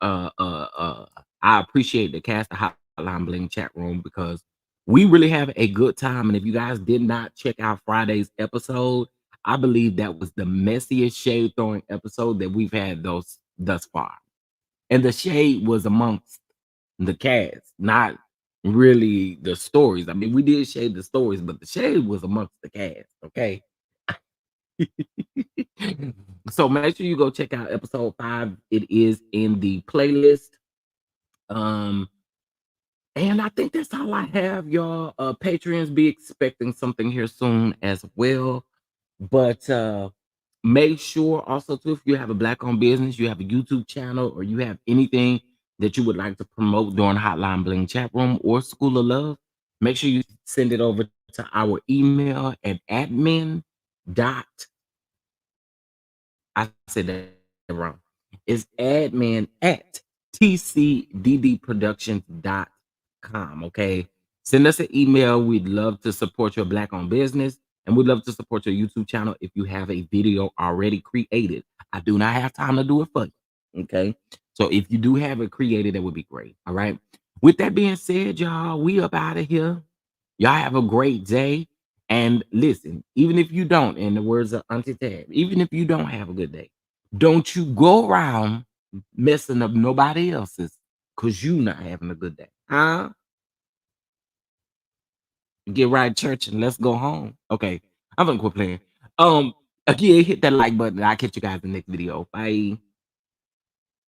I appreciate the cast of Hotline Bling chat room because we really have a good time. And if you guys did not check out Friday's episode, I believe that was the messiest shade throwing episode that we've had thus far. And the shade was amongst the cast, not really the stories. I mean, we did shade the stories, but the shade was amongst the cast. Okay. So make sure you go check out episode 5. It is in the playlist. And I think that's all I have, y'all. Patreons, be expecting something here soon as well. But make sure also too, if you have a Black-owned business, you have a YouTube channel, or you have anything that you would like to promote during Hotline Bling chat room or School of Love, make sure you send it over to our email at admin dot. I said that wrong. It's admin at tcddproductions.com. Okay. Send us an email. We'd love to support your Black-owned business, and we'd love to support your YouTube channel if you have a video already created. I do not have time to do it for you. Okay. So if you do have it created, that would be great. All right. With that being said, y'all, we up out of here. Y'all have a great day. And listen, even if you don't, in the words of Auntie Tab, even if you don't have a good day, don't you go around messing up nobody else's because you not having a good day. Huh? Get right, church, and let's go home. Okay, I'm gonna quit playing. Again, hit that like button. I'll catch you guys in the next video. Bye.